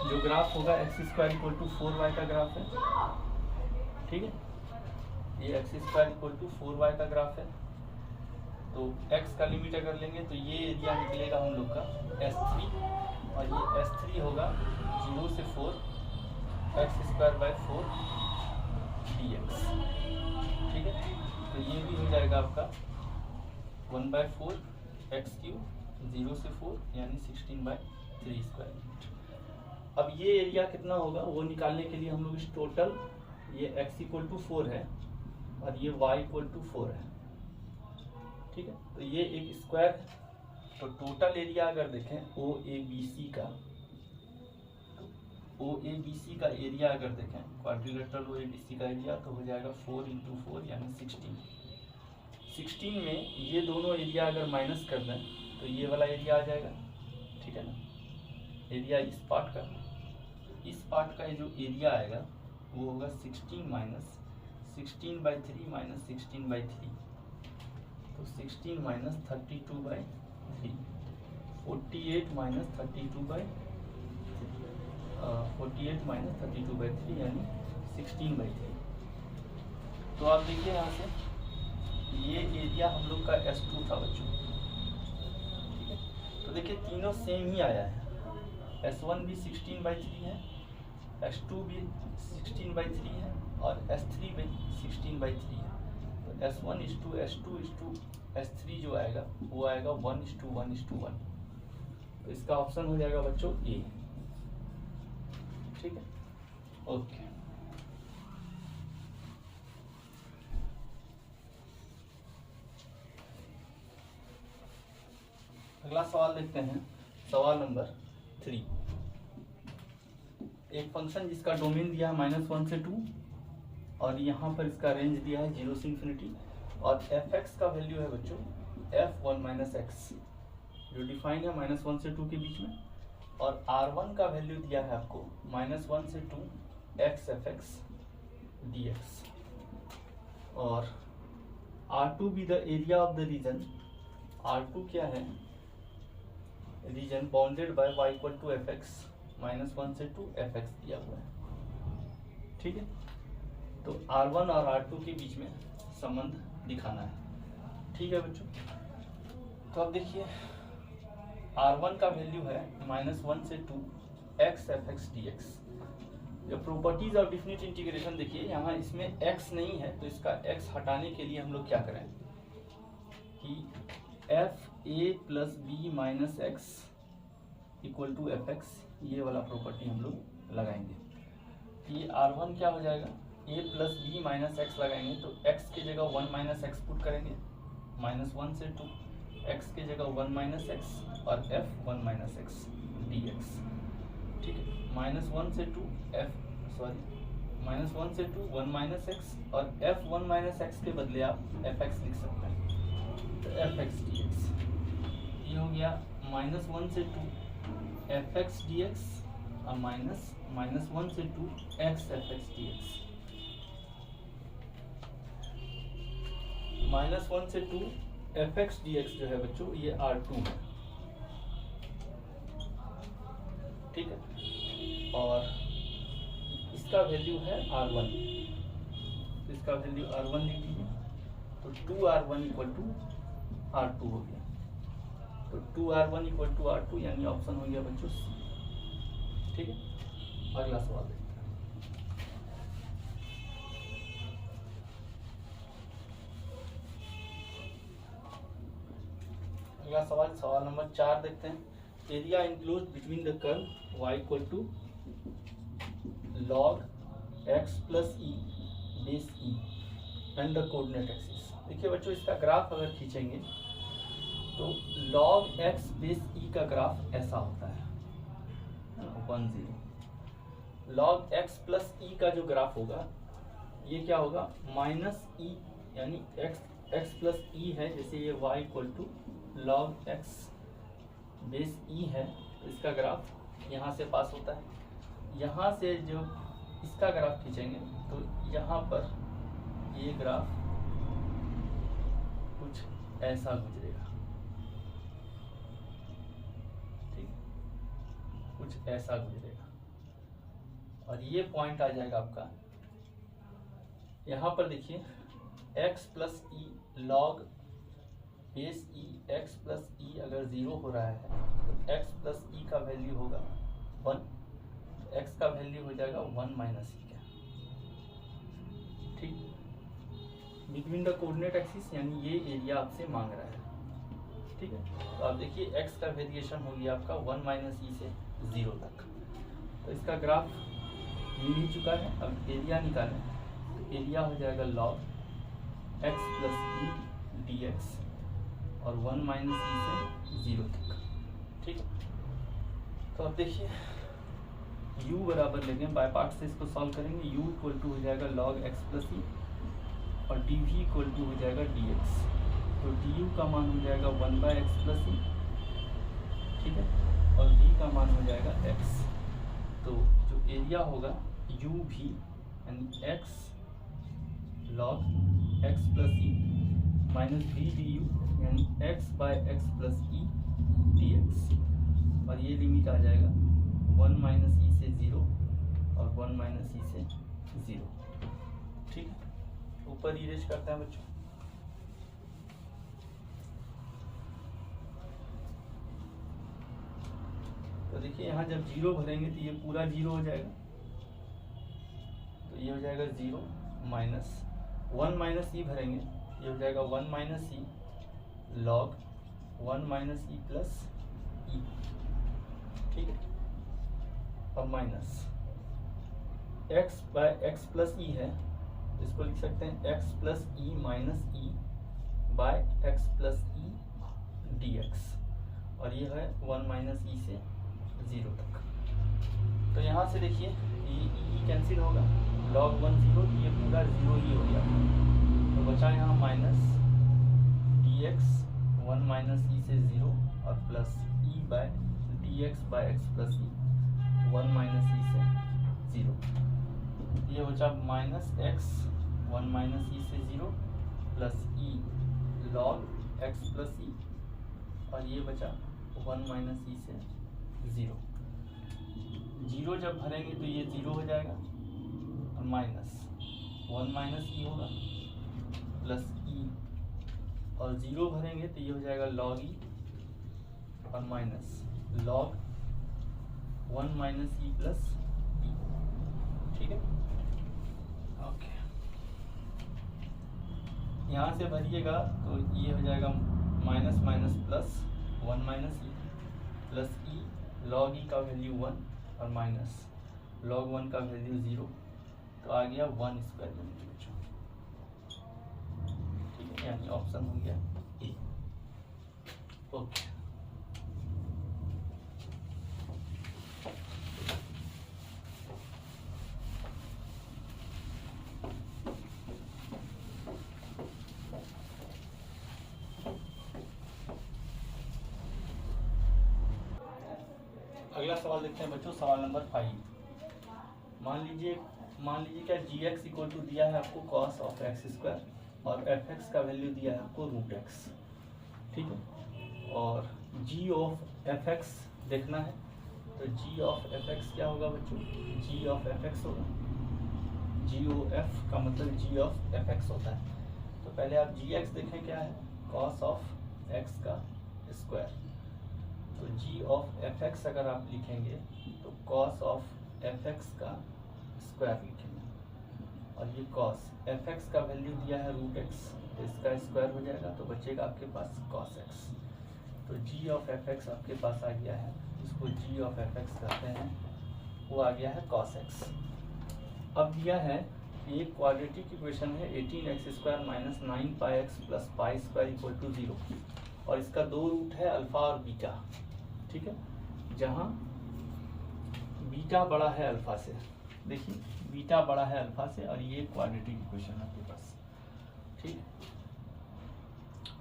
Speaker 1: जो ग्राफ होगा x² = 4y का ग्राफ है, ठीक है। ये x² = 4y का ग्राफ है, तो x का लिमिट अगर लेंगे तो ये एरिया निकलेगा हम लोग का S3, और ये S3 होगा 0 से 4 x²/4 dx, ठीक है। तो ये भी हो जाएगा आपका 1/4 x³ 0 से 4 यानी 16/3²। अब ये एरिया कितना होगा वो निकालने के लिए हम लोग इस टोटल, ये x = 4 है और ये y = 4 है, ठीक है। तो ये एक स्क्वायर है, तो टोटल एरिया अगर देखें OABC का, तो OABC का एरिया अगर देखें क्वाड्रिलेटरल OABC का एरिया, तो हो जाएगा 4 × 4 यानी 16 में ये दोनों एरिया अगर माइनस कर दें तो ये वाला एरिया आ जाएगा, ठीक है ना। एरिया इस पार्ट का, इस पार्ट का जो एरिया आएगा वो होगा 16 - 16/3 माइनस 16/3, तो 16 माइनस 32/3, 48 माइनस 32/3, 48 माइनस 32/3 यानी 16/3। तो आप देखिए यहाँ से ये एरिया हम लोग का S2 था बच्चों, ठीक है। तो देखिए तीनों सेम ही आया है, S1 भी 16/3 है, S2 भी 16/3 है और S3 भी 16/3 है। तो S1:2, S2:2, S3 जो आएगा वो आएगा 1:1:1। तो इसका ऑप्शन हो जाएगा बच्चों ए, ठीक है, ओके। अगला सवाल देखते हैं, सवाल नंबर 3। एक फंक्शन जिसका डोमेन दिया है -1 से 2 और यहाँ पर इसका रेंज दिया है 0 से इन्फिनिटी और f(x) का वैल्यू है बच्चों f1 - x, जो डिफाइन है -1 से 2 के बीच में, और r1 का वैल्यू दिया है आपको -1 से 2 x f(x) dx, और r2 भी the area of the region, r2 क्या है, reason bounded by y = f(x) -1 से 2 f(x) दिया हुआ है, ठीक है। तो r1 और r2 के बीच में संबंध दिखाना है, ठीक है बच्चों। तो अब देखिए r1 का वैल्यू है -1 से 2 x f(x) dx। जो प्रॉपर्टीज ऑफ डिफिनिट इंटीग्रेशन देखिए, यहाँ इसमें x नहीं है तो इसका x हटाने के लिए हम लोग क्या करें कि f(a + b - x) = f(x), ये वाला प्रॉपर्टी हम लोग लगाएंगे। ये r1 क्या हो जाएगा, a + b - x लगाएंगे तो x की जगह 1 - x पुट करेंगे, -1 से 2 x की जगह 1 - x और f 1 - x dx, ठीक है। -1 से 2 -1 से 2 1 - x और f 1 - x के बदले आप f(x) लिख सकते हैं, तो f(x) dx। ये हो गया -1 से 2 f(x) dx और -1 से 2 x f(x) dx। -1 से 2 f(x) dx जो है बच्चों ये r2 है, ठीक है, और इसका वैल्यू है r1, तो इसका वैल्यू r1 लिख लीजिए, तो 2r1 = r2 हो गया, तो 2r1 = r2 यानी ऑप्शन हो गया बच्चों सी, ठीक है। अगला सवाल देखते हैं, अगला सवाल नंबर 4 देखते हैं। Area enclosed between the curve y = log x + e base e and the coordinate axis. देखिए बच्चों इसका ग्राफ अगर खींचेंगे तो log x बेस e का ग्राफ ऐसा होता है 1 0। log x + e का जो ग्राफ होगा ये क्या होगा, -e, यानी x + e है, जैसे ये y = log x base e है, तो इसका ग्राफ यहाँ से पास होता है। यहाँ से जो इसका ग्राफ खींचेंगे तो यहाँ पर ये ग्राफ कुछ ऐसा गुजरेगा, ठीक, कुछ ऐसा गुजरेगा और ये पॉइंट आ जाएगा आपका यहाँ पर। देखिए x + e log base e x + e अगर 0 हो रहा है तो x + e का वैल्यू होगा 1, x का वैल्यू हो जाएगा 1 - e का, ठीक। बिटवीन द कोऑर्डिनेट एक्सिस यानी ये एरिया आपसे मांग रहा है, ठीक है। तो आप देखिए x का वेरिएशन हो गया आपका 1 - e से 0 तक, तो इसका ग्राफ मिल ही चुका है। अब एरिया निकालें तो एरिया हो जाएगा log x + e dx और 1 - e से 0 तक, ठीक है। तो अब देखिए u बराबर लेंगे, बाय पार्ट से इसको सॉल्व करेंगे। u = हो जाएगा log x + e और dv = हो जाएगा dx, तो du का मान हो जाएगा 1/x + e, ठीक है, और v का मान हो जाएगा x। तो जो एरिया होगा u v यानी x log x plus e minus b d u यानी x by x plus e d x, और ये लिमिट आ जाएगा 1 माइनस ई से 0 और 1 माइनस ई से 0। ठीक है, ऊपर इरेज करते हैं बच्चों। तो देखिए यहाँ जब 0 भरेंगे तो ये पूरा 0 हो जाएगा, तो ये हो जाएगा 0 माइनस 1 माइनस ई भरेंगे, ये हो जाएगा 1 minus e log 1 minus e plus e. ठीक है, और minus x by x plus e है, इसको लिख सकते हैं x plus e minus e by x plus e d x, और ये है 1 माइनस ई से 0 तक। तो यहाँ से देखिए ये कैंसिल होगा, log 1 0, ये पूरा 0 ही हो गया, तो बचा यहाँ minus d x 1 minus e से 0 और plus e by d x by x plus e 1 minus e से 0। ये बचा माइनस एक्स 1 माइनस ई से 0 plus e log x plus ई, और ये बचा 1 माइनस ई से 0। 0 जब भरेंगे तो ये 0 हो जाएगा, और माइनस 1 माइनस ई होगा प्लस ई, और 0 भरेंगे तो ये हो जाएगा लॉग ई और minus log 1 minus e plus e. ठीक है, ओके। यहाँ से भरिएगा तो ये हो जाएगा minus minus plus 1 minus e plus e log e का वैल्यू 1 और माइनस लॉग 1 का वैल्यू 0, तो आ गया 1 स्क्वायर यूनिट बच्चों। ठीक है, यानी ऑप्शन हो गया ए। ओके, अगला सवाल देखते हैं बच्चों, सवाल नंबर 5। मान लीजिए क्या जी एक्स इक्वल टू दिया है आपको कॉस ऑफ एक्स स्क्वायर, और एफ एक्स का वैल्यू दिया है आपको रूट एक्स। ठीक है, और जी ऑफ एफ एक्स देखना है, तो जी ऑफ एफ एक्स क्या होगा बच्चों, जी ऑफ एफ एक्स होगा, जी ओ एफ का मतलब जी ऑफ एफ एक्स होता है। तो पहले आप जी एक्स देखें क्या है, कॉस ऑफ एक्स का स्क्वायर, तो जी ऑफ एफ एक्स अगर आप लिखेंगे तो कॉस ऑफ एफ एक्स का स्क्वायर लिखेंगे, और ये कॉस एफ एक्स का वैल्यू दिया है रूट एक्स, तो इसका स्क्वायर हो जाएगा, तो बचेगा आपके पास कॉस एक्स। तो जी ऑफ एफ एक्स आपके पास आ गया है, इसको जी ऑफ एफ एक्स कहते हैं, वो आ गया है कॉस एक्स। अब दिया है एक क्वाड्रेटिक इक्वेशन है 18x square minus 9 pi x plus pi square equal to 0, और इसका 2 रूट है अल्फा और बीटा। ठीक है, जहाँ बीटा बड़ा है अल्फा से, देखिए बीटा बड़ा है अल्फा से, और ये क्वाड्रेटिक इक्वेशन है आपके पास। ठीक,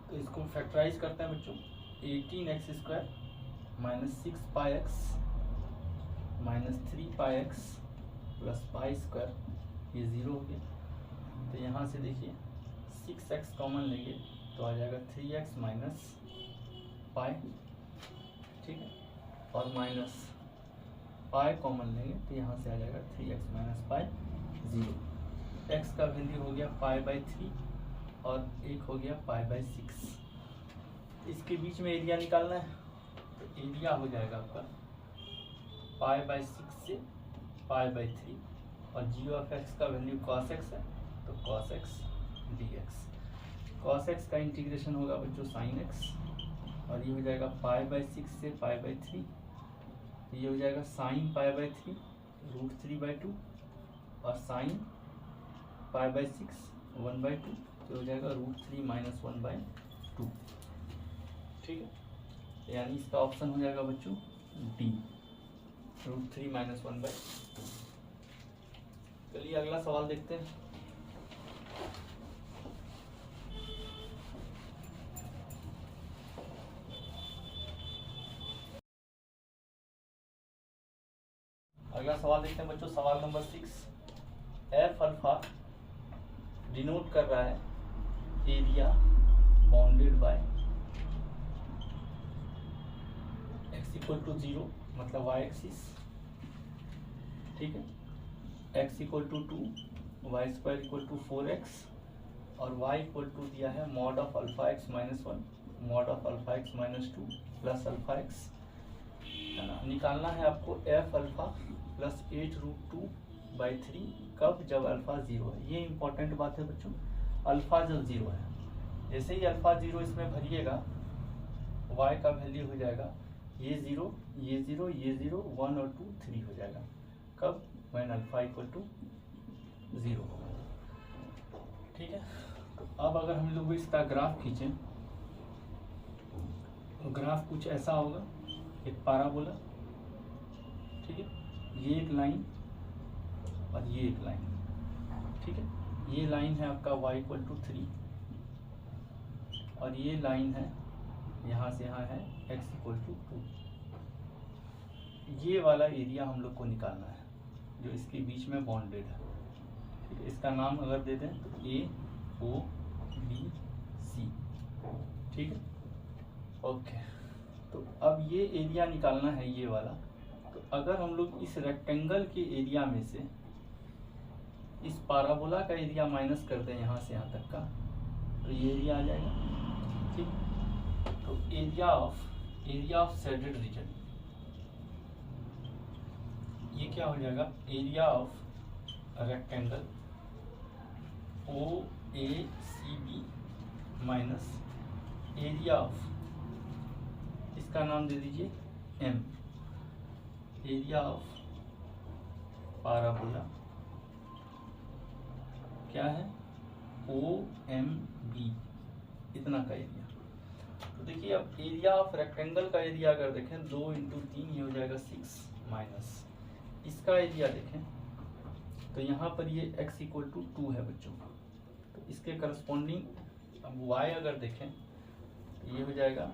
Speaker 1: तो इसको फैक्टराइज करते हैं बच्चों, 18x स्क्वायर माइनस 6 पाई एक्स माइनस 3 पाई एक्स प्लस पाई स्क्वायर, ये 0 हो गया। तो यहाँ से देखिए 6x कॉमन लेंगे तो आ जाएगा 3x माइनस पाई। ठीक है, और माइनस पाई कॉमन लेंगे तो यहाँ से आ जाएगा 3x माइनस पाई 0। x का वैल्यू हो गया पाई बाई 3 और एक हो गया पाई बाई 6। इसके बीच में एरिया निकालना है, तो एरिया हो जाएगा आपका पाई बाई 6 से पाई बाई 3, और जी ऑफ एक्स का वैल्यू कॉस एक्स है, तो cos x D x. Cos x का इंटीग्रेशन होगा बच्चों साइन एक्स, और ये हो जाएगा पाई बाई 6 से पाई बाई 3, ये हो जाएगा sine pi by 3 root 3 by 2, और साइन पाई बाई 6 1 बाई 2, तो हो जाएगा रूट 3 माइनस 1 बाई 2। ठीक है, यानी इसका ऑप्शन हो जाएगा बच्चों डी, रूट 3 माइनस 1 बाई 2। चलिए अगला सवाल देखते हैं। अगला सवाल देखते हैं बच्चों, सवाल नंबर 6। एफ अल्फा डिनोट कर रहा है area bounded by x equal to 0 मतलब y एक्सिस, ठीक है, x equal to 2, y square equal to 4x और y इक्वल टू दिया है mod of alpha x minus 1 mod of alpha x minus 2 plus alpha x, है ना। निकालना है आपको f अल्फा प्लस 8√2/3 कब, जब अल्फा 0 है। ये इंपॉर्टेंट बात है बच्चों, अल्फा जब 0 है। जैसे ही अल्फा 0 इसमें भरिएगा y का वैल्यू हो जाएगा ये 0 ये 0 ये 0 1 और 2 3 हो जाएगा। कब, व्हेन अल्फा इक्वल टू 0, ठीक है। तो अब अगर हम लोग इसका ग्राफ खींचें तो ग्राफ कुछ ऐसा होगा, एक पाराबोला, ठीक है, ये एक लाइन और ये एक लाइन, ठीक है। ये लाइन है आपका y इक्वल टू 3 और ये लाइन है यहाँ से यहाँ है x इक्वल टू 2। ये वाला एरिया हम लोग को निकालना है जो इसके बीच में बॉन्डेड है, ठीक है। इसका नाम अगर दे दें तो AOBC, ठीक है, ओके। तो अब ये एरिया निकालना है ये वाला। तो अगर हम लोग इस रेक्टेंगल के एरिया में से इस पाराबोला का एरिया माइनस कर दें यहाँ से यहाँ तक का, तो ये एरिया आ जाएगा, ठीक। तो एरिया ऑफ शेडेड रीजन, ये क्या हो जाएगा, area of rectangle OACB minus area of, इसका नाम दे दीजिए M, एरिया ऑफ पाराबोला क्या है OMB, इतना का एरिया। तो देखिए अब एरिया ऑफ रेक्टेंगल का एरिया अगर देखें 2 इंटू 3 ये हो जाएगा 6 माइनस इसका एरिया देखें तो यहाँ पर ये x इक्वल टू 2 है बच्चों। तो इसके करस्पॉन्डिंग अब y अगर देखें तो ये हो जाएगा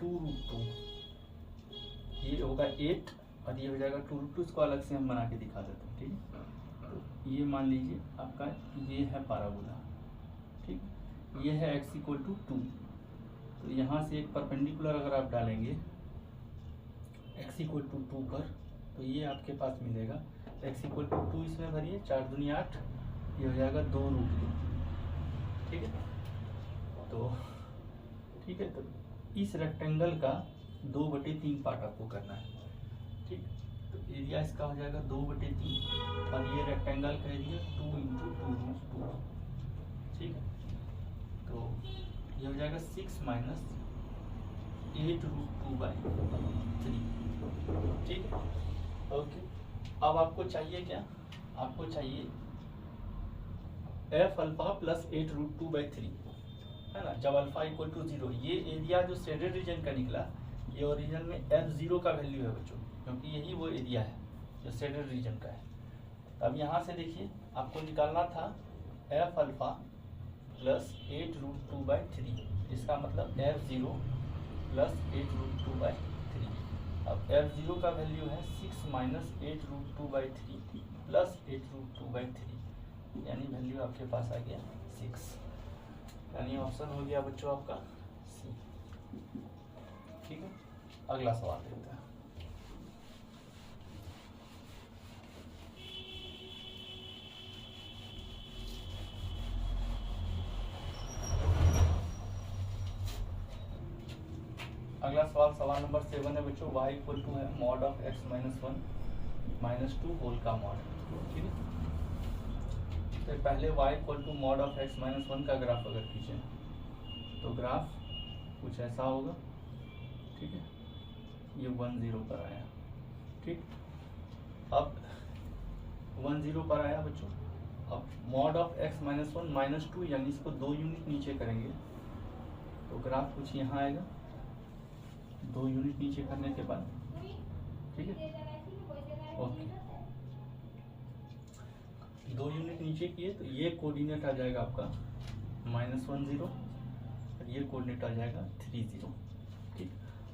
Speaker 1: 2√2, ये होगा 8 और ये हो जाएगा 2√2। इसको अलग से हम बना के दिखा देते हैं, ठीक है। तो ये मान लीजिए आपका ये है पाराबोला, ठीक, ये है x इक्वल टू 2। तो यहाँ से एक परपेंडिकुलर अगर आप डालेंगे x इक्वल टू 2 पर तो ये आपके पास मिलेगा x इक्वल टू 2, इसमें भरिए 4 दूनी 8, ये हो जाएगा 2√2, ठीक है। तो ठीक है, तो इस रेक्टेंगल का 2/3 पार्ट आपको करना है, ठीक। तो एरिया इसका हो जाएगा 2/3 और ये रेक्टेंगल का एरिया 2 इंटू 2√2, ठीक है। तो ये हो जाएगा 6 माइनस 8√2/3, ठीक है, ओके। अब आपको चाहिए क्या, आपको चाहिए f अल्फा प्लस 8√2/3, है ना, जब अल्फा इक्वल टू 0। ये एरिया जो शेडेड रीजन का निकला, ये ओरिजिन में f0 का वैल्यू है बच्चों, क्योंकि यही वो एरिया है जो शेडेड रीजन का है। अब यहाँ से देखिए आपको निकालना था f अल्फा प्लस 8√2/3, इसका मतलब f0 प्लस 8√2/3। अब f0 का वैल्यू है 6 माइनस 8√2/3 प्लस 8√2/3, यानी वैल्यू आपके पास आ गया 6, यानी ऑप्शन हो गया बच्चों आपका सी, ठीक है। अगला सवाल देखते हैं। अगला सवाल सवाल नंबर 7 है बच्चों, y इक्वल टू है mod of x minus 1 minus 2 whole का मॉड, ठीक है। तो पहले y equal to mod of x minus 1 का ग्राफ अगर खींचें तो ग्राफ कुछ ऐसा होगा, ठीक है। ये 1 0 पर आया, ठीक। अब 1 0 पर आया बच्चों। अब mod of x minus 1 minus 2, यानी इसको 2 यूनिट नीचे करेंगे तो ग्राफ कुछ यहाँ आएगा, 2 यूनिट नीचे करने के बाद, ठीक है, ओके। 2 यूनिट नीचे किए तो ये कोऑर्डिनेट आ जाएगा आपका -1 0 और ये कोऑर्डिनेट आ जाएगा 3 0, ठीक।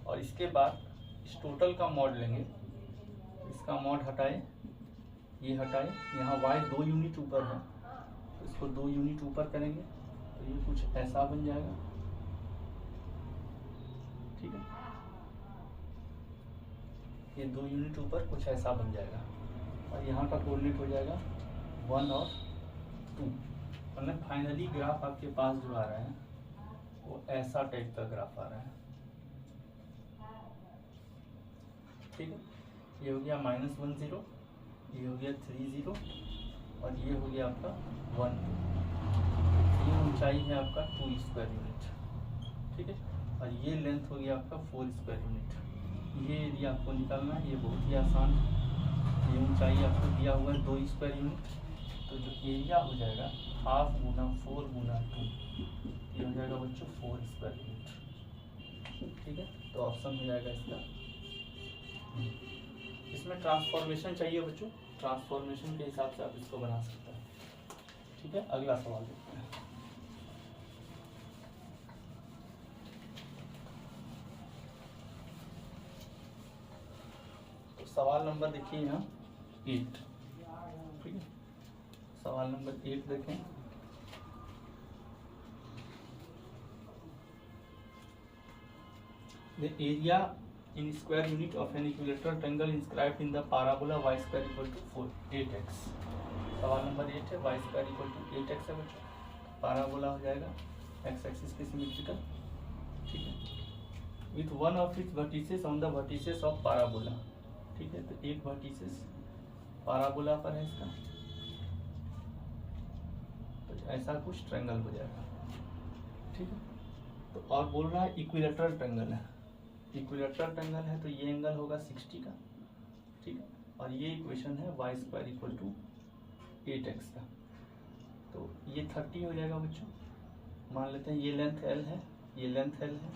Speaker 1: और इसके बाद इस टोटल का मॉड लेंगे, इसका मॉड हटाए, ये हटाए, यहाँ y 2 यूनिट ऊपर है इसको 2 यूनिट ऊपर करेंगे तो ये कुछ ऐसा बन जाएगा, ठीक है। ये 2 यूनिट ऊपर कुछ ऐसा बन जाएगा और यहाँ का कोऑर्डिनेट हो जाएगा 1 और 2। मतलब फाइनली ग्राफ आपके पास जो आ रहा है वो ऐसा टाइप का ग्राफ आ रहा है, ठीक है। ये हो गया -1 0, ये हो गया 3 0 और ये हो गया आपका 1 2। ये ऊंचाई है आपका 2 स्क्वायर यूनिट, ठीक है। और ये लेंथ हो गया आपका 4 स्क्वायर यूनिट। ये एरिया आपको निकालना है, ये बहुत ही आसान है। ये ऊंचाई आपको दिया हुआ है 2 स्क्वायर यूनिट, तो जो एरिया हो जाएगा 1/2 गुना 4 गुना 2, ये हो जाएगा बच्चों 4 स्क्वायर यूनिट, ठीक है। तो ऑप्शन हो जाएगा इसका। इसमें ट्रांसफॉर्मेशन चाहिए बच्चों, ट्रांसफॉर्मेशन के हिसाब से आप इसको बना सकते हैं, ठीक है। अगला सवाल देखते हैं। तो सवाल नंबर देखिए यहाँ 8, ठीक है। सवाल नंबर 8 देखें। The area in square unit of an equilateral triangle inscribed in the parabola y square equal to 8x। सवाल नंबर 8 है, y square equal to 8x है बच्चों। पाराबोला हो जाएगा x एक्सिस के सिमेट्रिकल, ठीक है। With one of its vertices on the vertices of parabola, ठीक है। तो एक वर्टिसेस पाराबोला पर है इसका, तो ऐसा कुछ ट्रायंगल हो जाएगा, ठीक है। तो और बोल रहा है इक्विलेटरल ट्रायंगल है, इक्विलेटरल ट्रायंगल है तो ये एंगल होगा 60 का, ठीक है। और ये इक्वेशन है y square equal to 8x का, तो ये 30 हो जाएगा बच्चों। मान लेते हैं ये लेंथ L है, ये लेंथ L है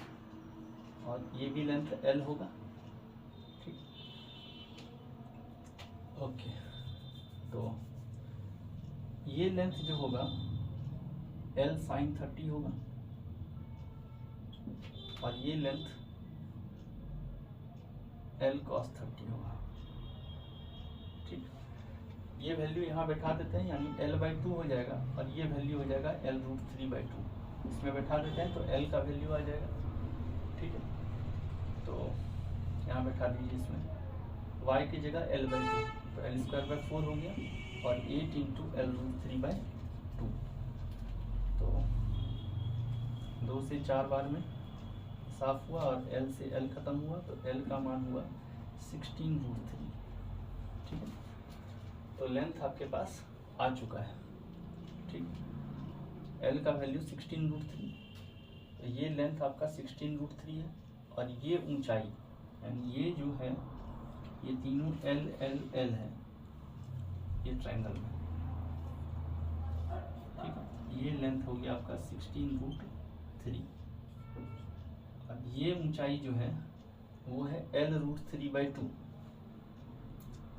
Speaker 1: और ये भी लेंथ L होगा, ठीक। ओके, तो ये लेंथ जो होगा L sin 30 होगा और ये लेंथ L cos 30 होगा, ठीक। ये वैल्यू यहाँ बैठा देते हैं, यानी L/2 हो जाएगा और ये वैल्यू हो जाएगा L√3/2। इसमें बैठा देते हैं तो L का वैल्यू आ जाएगा, ठीक है। तो यहाँ बैठा दीजिए, इसमें y की जगह L/2, तो L²/4 हो गया और 8 × L√3/2। तो 2 से 4 बार में साफ हुआ और L से L खत्म हुआ, तो L का मान हुआ 16√3, ठीक है। तो लेंथ आपके पास आ चुका है, ठीक। L का वैल्यू 16√3, तो ये लेंथ आपका 16√3 है और ये ऊंचाई यानी ये जो है ये तीनों L L L है ये ट्रायंगल में, ठीक है। ये लेंथ हो गया आपका 16√3 और ये ऊंचाई जो है वो है L√3/2,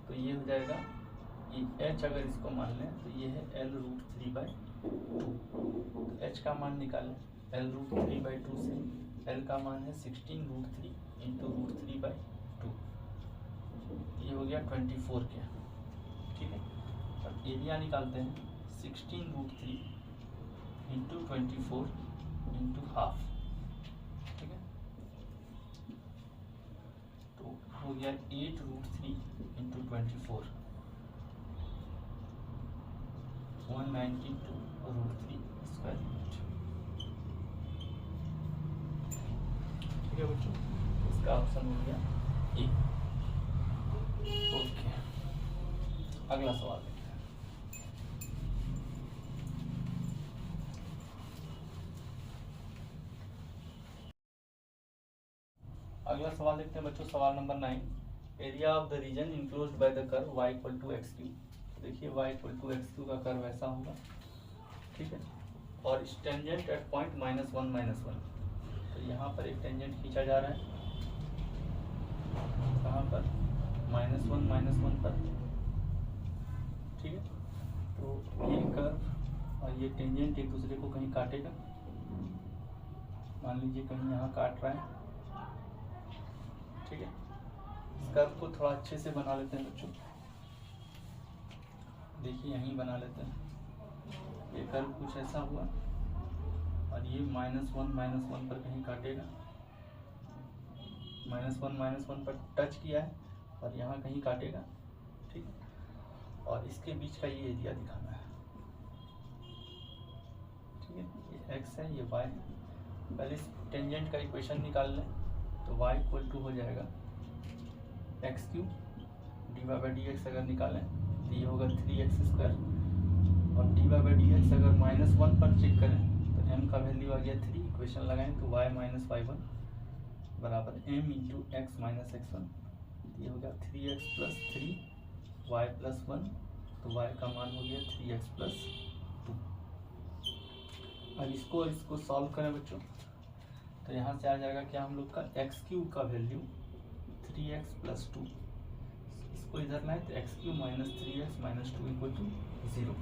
Speaker 1: तो ये हो जाएगा, ये h अगर इसको मान लें तो ये है L√3/2। तो h का मान निकालें, L√3/2 से L का मान है 16√3 × √3/2, ये हो गया 24 के, ठीक है। और एरिया निकालते हैं 16√3 × 24 × हाफ, ठीक है। तो हो गया 8√3 × 24, 192√3 स्क्वायर यूनिट, ठीक है बच्चों। इसका ऑप्शन हो गया ए। ओके, अगला सवाल देखते हैं। अगला सवाल देखते हैं बच्चों, सवाल number 9। Area of the region enclosed by the curve y = x3। देखिए y = x3 का कर्व ऐसा होगा, ठीक है। और इस टेंजेंट एट पॉइंट -1 -1, तो यहाँ पर एक टेंजेंट खींचा जा रहा है, कहाँ पर, -1 -1 पर, ठीक है। तो ये कर्व और ये टेंजेंट एक दूसरे को कहीं काटेगा, मान लीजिए कहीं यहाँ काट रहा है, ठीक है। इस कर्व को थोड़ा अच्छे से बना लेते हैं बच्चों, देखिए यहीं बना लेते हैं, ये कर्व कुछ ऐसा हुआ और ये -1 पर कहीं काटेगा, -1 पर टच किया है और यहाँ कहीं काटेगा, ठीक है। और इसके बीच का ये एरिया दिखाना है, ठीक है। ये x है, ये y है। पहले इस टेंजेंट का इक्वेशन निकाल लें, तो y इक्वल टू हो जाएगा x³ dy/dx अगर निकालें तो ये होगा 3x² और dy/dx अगर -1 पर चेक करें तो m का वैल्यू आ गया 3, इक्वेशन लगाएं तो y - y1 बराबर m इंटू x - x1, ये हो गया 3x + 3 y + 1, तो y का मान हो गया 3x + 2। अब इसको सॉल्व करें बच्चों, तो यहाँ से आ जाएगा क्या हम लोग का x³ का वैल्यू 3x + 2, इसको इधर लाएं तो x³ - 3x - 2 = 0।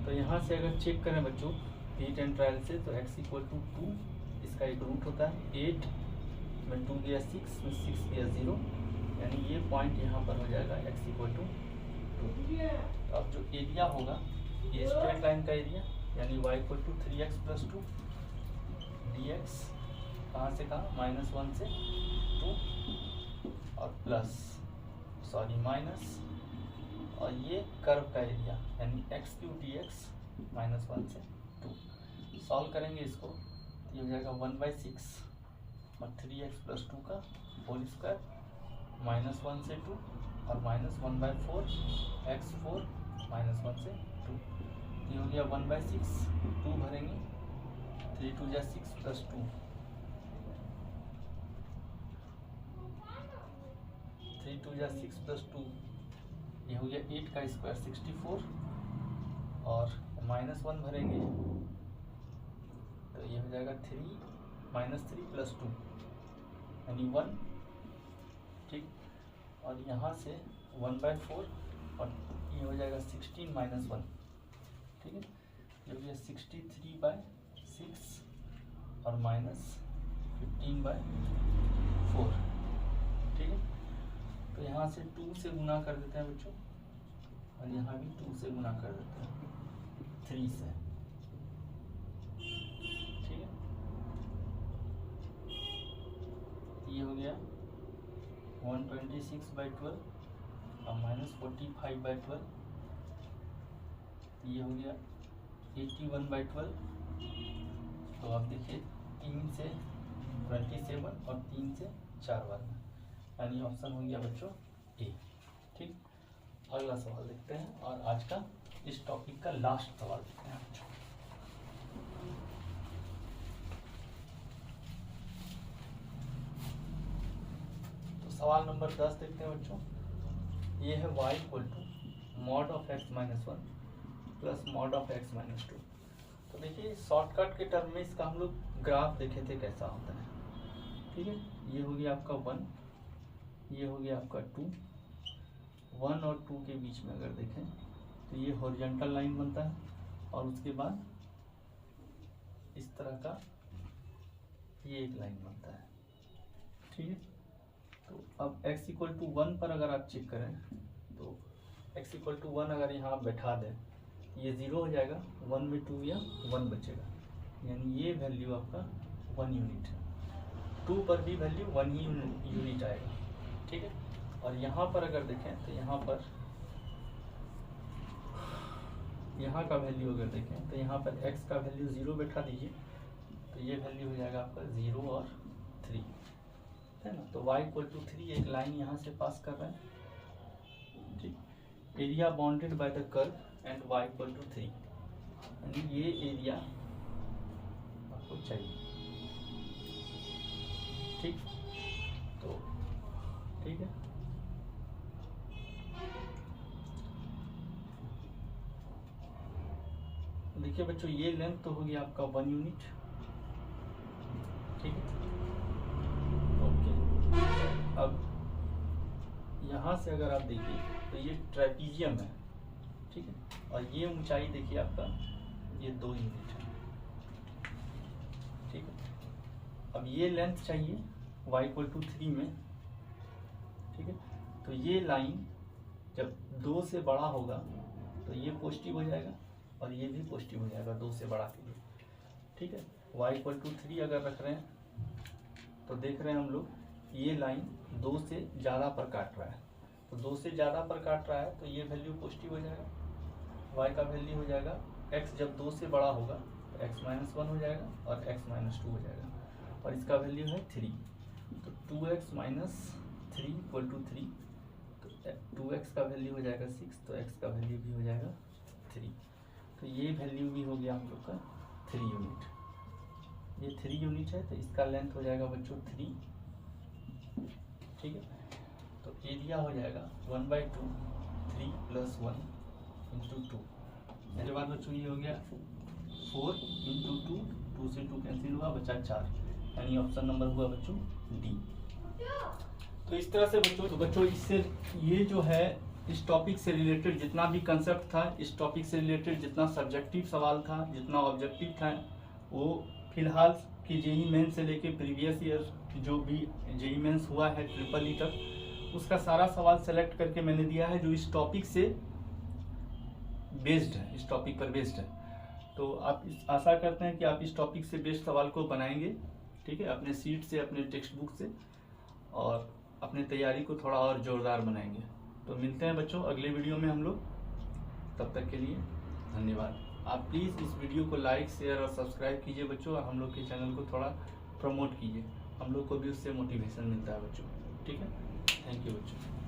Speaker 1: तो यहाँ से अगर चेक करें बच्चों हीट एंड ट्रायल से, तो x = 2, इसका एक रूट होता है 8 में 2 गया 6 में 6 गया 0, यानी ये पॉइंट यहाँ पर हो जाएगा x = 2। तो अब जो एरिया होगा ये स्ट्रेट लाइन का एरिया, यानी y = 3x + 2 dx, कहाँ से कहाँ -1 से 2 और माइनस, और ये कर्व का एरिया यानी x³ dx -1 से 2। सॉल्व करेंगे इसको, ये हो जाएगा 1/6 और 3x + 2 का होल स्क्वायर -1 से 2 और -1/4 x4 -1 से 2, ये हो गया 1/6, 2 भरेंगे 3 × 2 = 6 + 2, 3 × 2 = 6 + 2, ये हो गया 8 का स्क्वायर 64 और -1 भरेंगे तो ये हो जाएगा 3 + 2 यानी 1, ठीक। और यहाँ से 1/4 और ये हो जाएगा 16 - 1, ठीक है, ये हो गया 63/6 और -15/4, ठीक है। तो यहाँ से 2 से गुना कर देते हैं बच्चों और यहाँ भी 2 से गुना कर देते हैं 3 से, ठीक है। ये हो गया 126/12 और -45/12, ये हो गया 81/12। तो आप देखिए 3 से 27 और 3 से 4 बार में, यानी ऑप्शन हो गया बच्चों ए, ठीक। अगला सवाल देखते हैं और आज का इस टॉपिक का लास्ट सवाल देखते हैं बच्चों। तो सवाल नंबर 10 देखते हैं बच्चों। ये है y = mod of x - 1 plus mod of x - 2। तो देखिए शॉर्टकट के टर्म में इसका हम लोग ग्राफ देखे थे कैसा होता है, ठीक है। ये हो गया आपका 1, ये हो गया आपका 2, 1 और 2 के बीच में अगर देखें तो ये हॉरिजॉन्टल लाइन बनता है और उसके बाद इस तरह का ये एक लाइन बनता है, ठीक है। तो अब x = 1 पर अगर आप चेक करें तो x = 1 अगर यहाँ आप बैठा दें ये 0 हो जाएगा, 1 में 2 या 1 बचेगा, यानी ये वैल्यू आपका 1 यूनिट है। 2 पर भी वैल्यू 1 ही यूनिट आएगा, ठीक है। और यहाँ पर अगर देखें तो यहाँ पर यहाँ का वैल्यू अगर देखें तो यहाँ पर x का वैल्यू 0 बैठा दीजिए तो ये वैल्यू हो जाएगा आपका 0 और 3, है ना। तो y = 3 एक लाइन यहाँ से पास कर रहे हैं, ठीक। Area bounded by the curve and y = 3, यानी ये एरिया आपको चाहिए, ठीक। तो ठीक है, देखिए बच्चों ये लेंथ तो होगी आपका 1 यूनिट, ठीक है। ओके, अब यहाँ से अगर आप देखिए तो ये ट्रेपीजियम है, ठीक है। और ये ऊंचाई देखिए आपका ये 2 यूनिट है, ठीक है। अब ये लेंथ चाहिए y = 3 में, ठीक है। तो ये लाइन जब 2 से बड़ा होगा तो ये पॉजिटिव हो जाएगा और ये भी पॉजिटिव हो जाएगा 2 से बड़ा के लिए। ठीक है, y इक्वल टू 3 अगर रख रहे हैं तो देख रहे हैं हम लोग ये लाइन 2 से ज़्यादा पर काट रहा है, तो 2 से ज़्यादा पर काट रहा है तो ये वैल्यू पॉजिटिव हो जाएगा, y का वैल्यू हो जाएगा x जब 2 से बड़ा होगा तो x - 1 हो जाएगा और x - 2 हो जाएगा, और इसका वैल्यू है 3, तो 2x - 3 इक्वल टू 3, तो 2x का वैल्यू हो जाएगा 6, तो x का वैल्यू भी हो जाएगा 3, तो ये वैल्यू भी हो गया हम लोग का 3 यूनिट। ये 3 यूनिट है तो इसका लेंथ हो जाएगा बच्चों 3। ठीक है, तो एरिया हो जाएगा 1/2 3 + 1 × 2। मेरे बाद बच्चों ये हो गया 4 × 2, 2 से 2 कैंसिल हुआ, बचा 4, यानी ऑप्शन नंबर हुआ बच्चों डी। तो इस तरह से बच्चों इससे ये जो है इस टॉपिक से रिलेटेड जितना भी कंसेप्ट था, इस टॉपिक से रिलेटेड जितना सब्जेक्टिव सवाल था, जितना ऑब्जेक्टिव था, वो फिलहाल कि जेई मेन से लेके प्रीवियस ईयर जो भी जेई मेंस हुआ है ट्रिपल ई तक, उसका सारा सवाल सेलेक्ट करके मैंने दिया है जो इस टॉपिक से बेस्ड है, इस टॉपिक पर बेस्ड है। तो आप आशा करते हैं कि आप इस टॉपिक से बेस्ड सवाल को बनाएंगे। ठीक है, अपने सीट से, अपने टेक्स्ट बुक से, और अपने तैयारी को थोड़ा और ज़ोरदार बनाएंगे। तो मिलते हैं बच्चों अगले वीडियो में हम लोग, तब तक के लिए धन्यवाद। आप प्लीज़ इस वीडियो को लाइक, शेयर और सब्सक्राइब कीजिए बच्चों, और हम लोग के चैनल को थोड़ा प्रमोट कीजिए, हम लोग को भी उससे मोटिवेशन मिलता है बच्चों। ठीक है, थैंक यू बच्चों।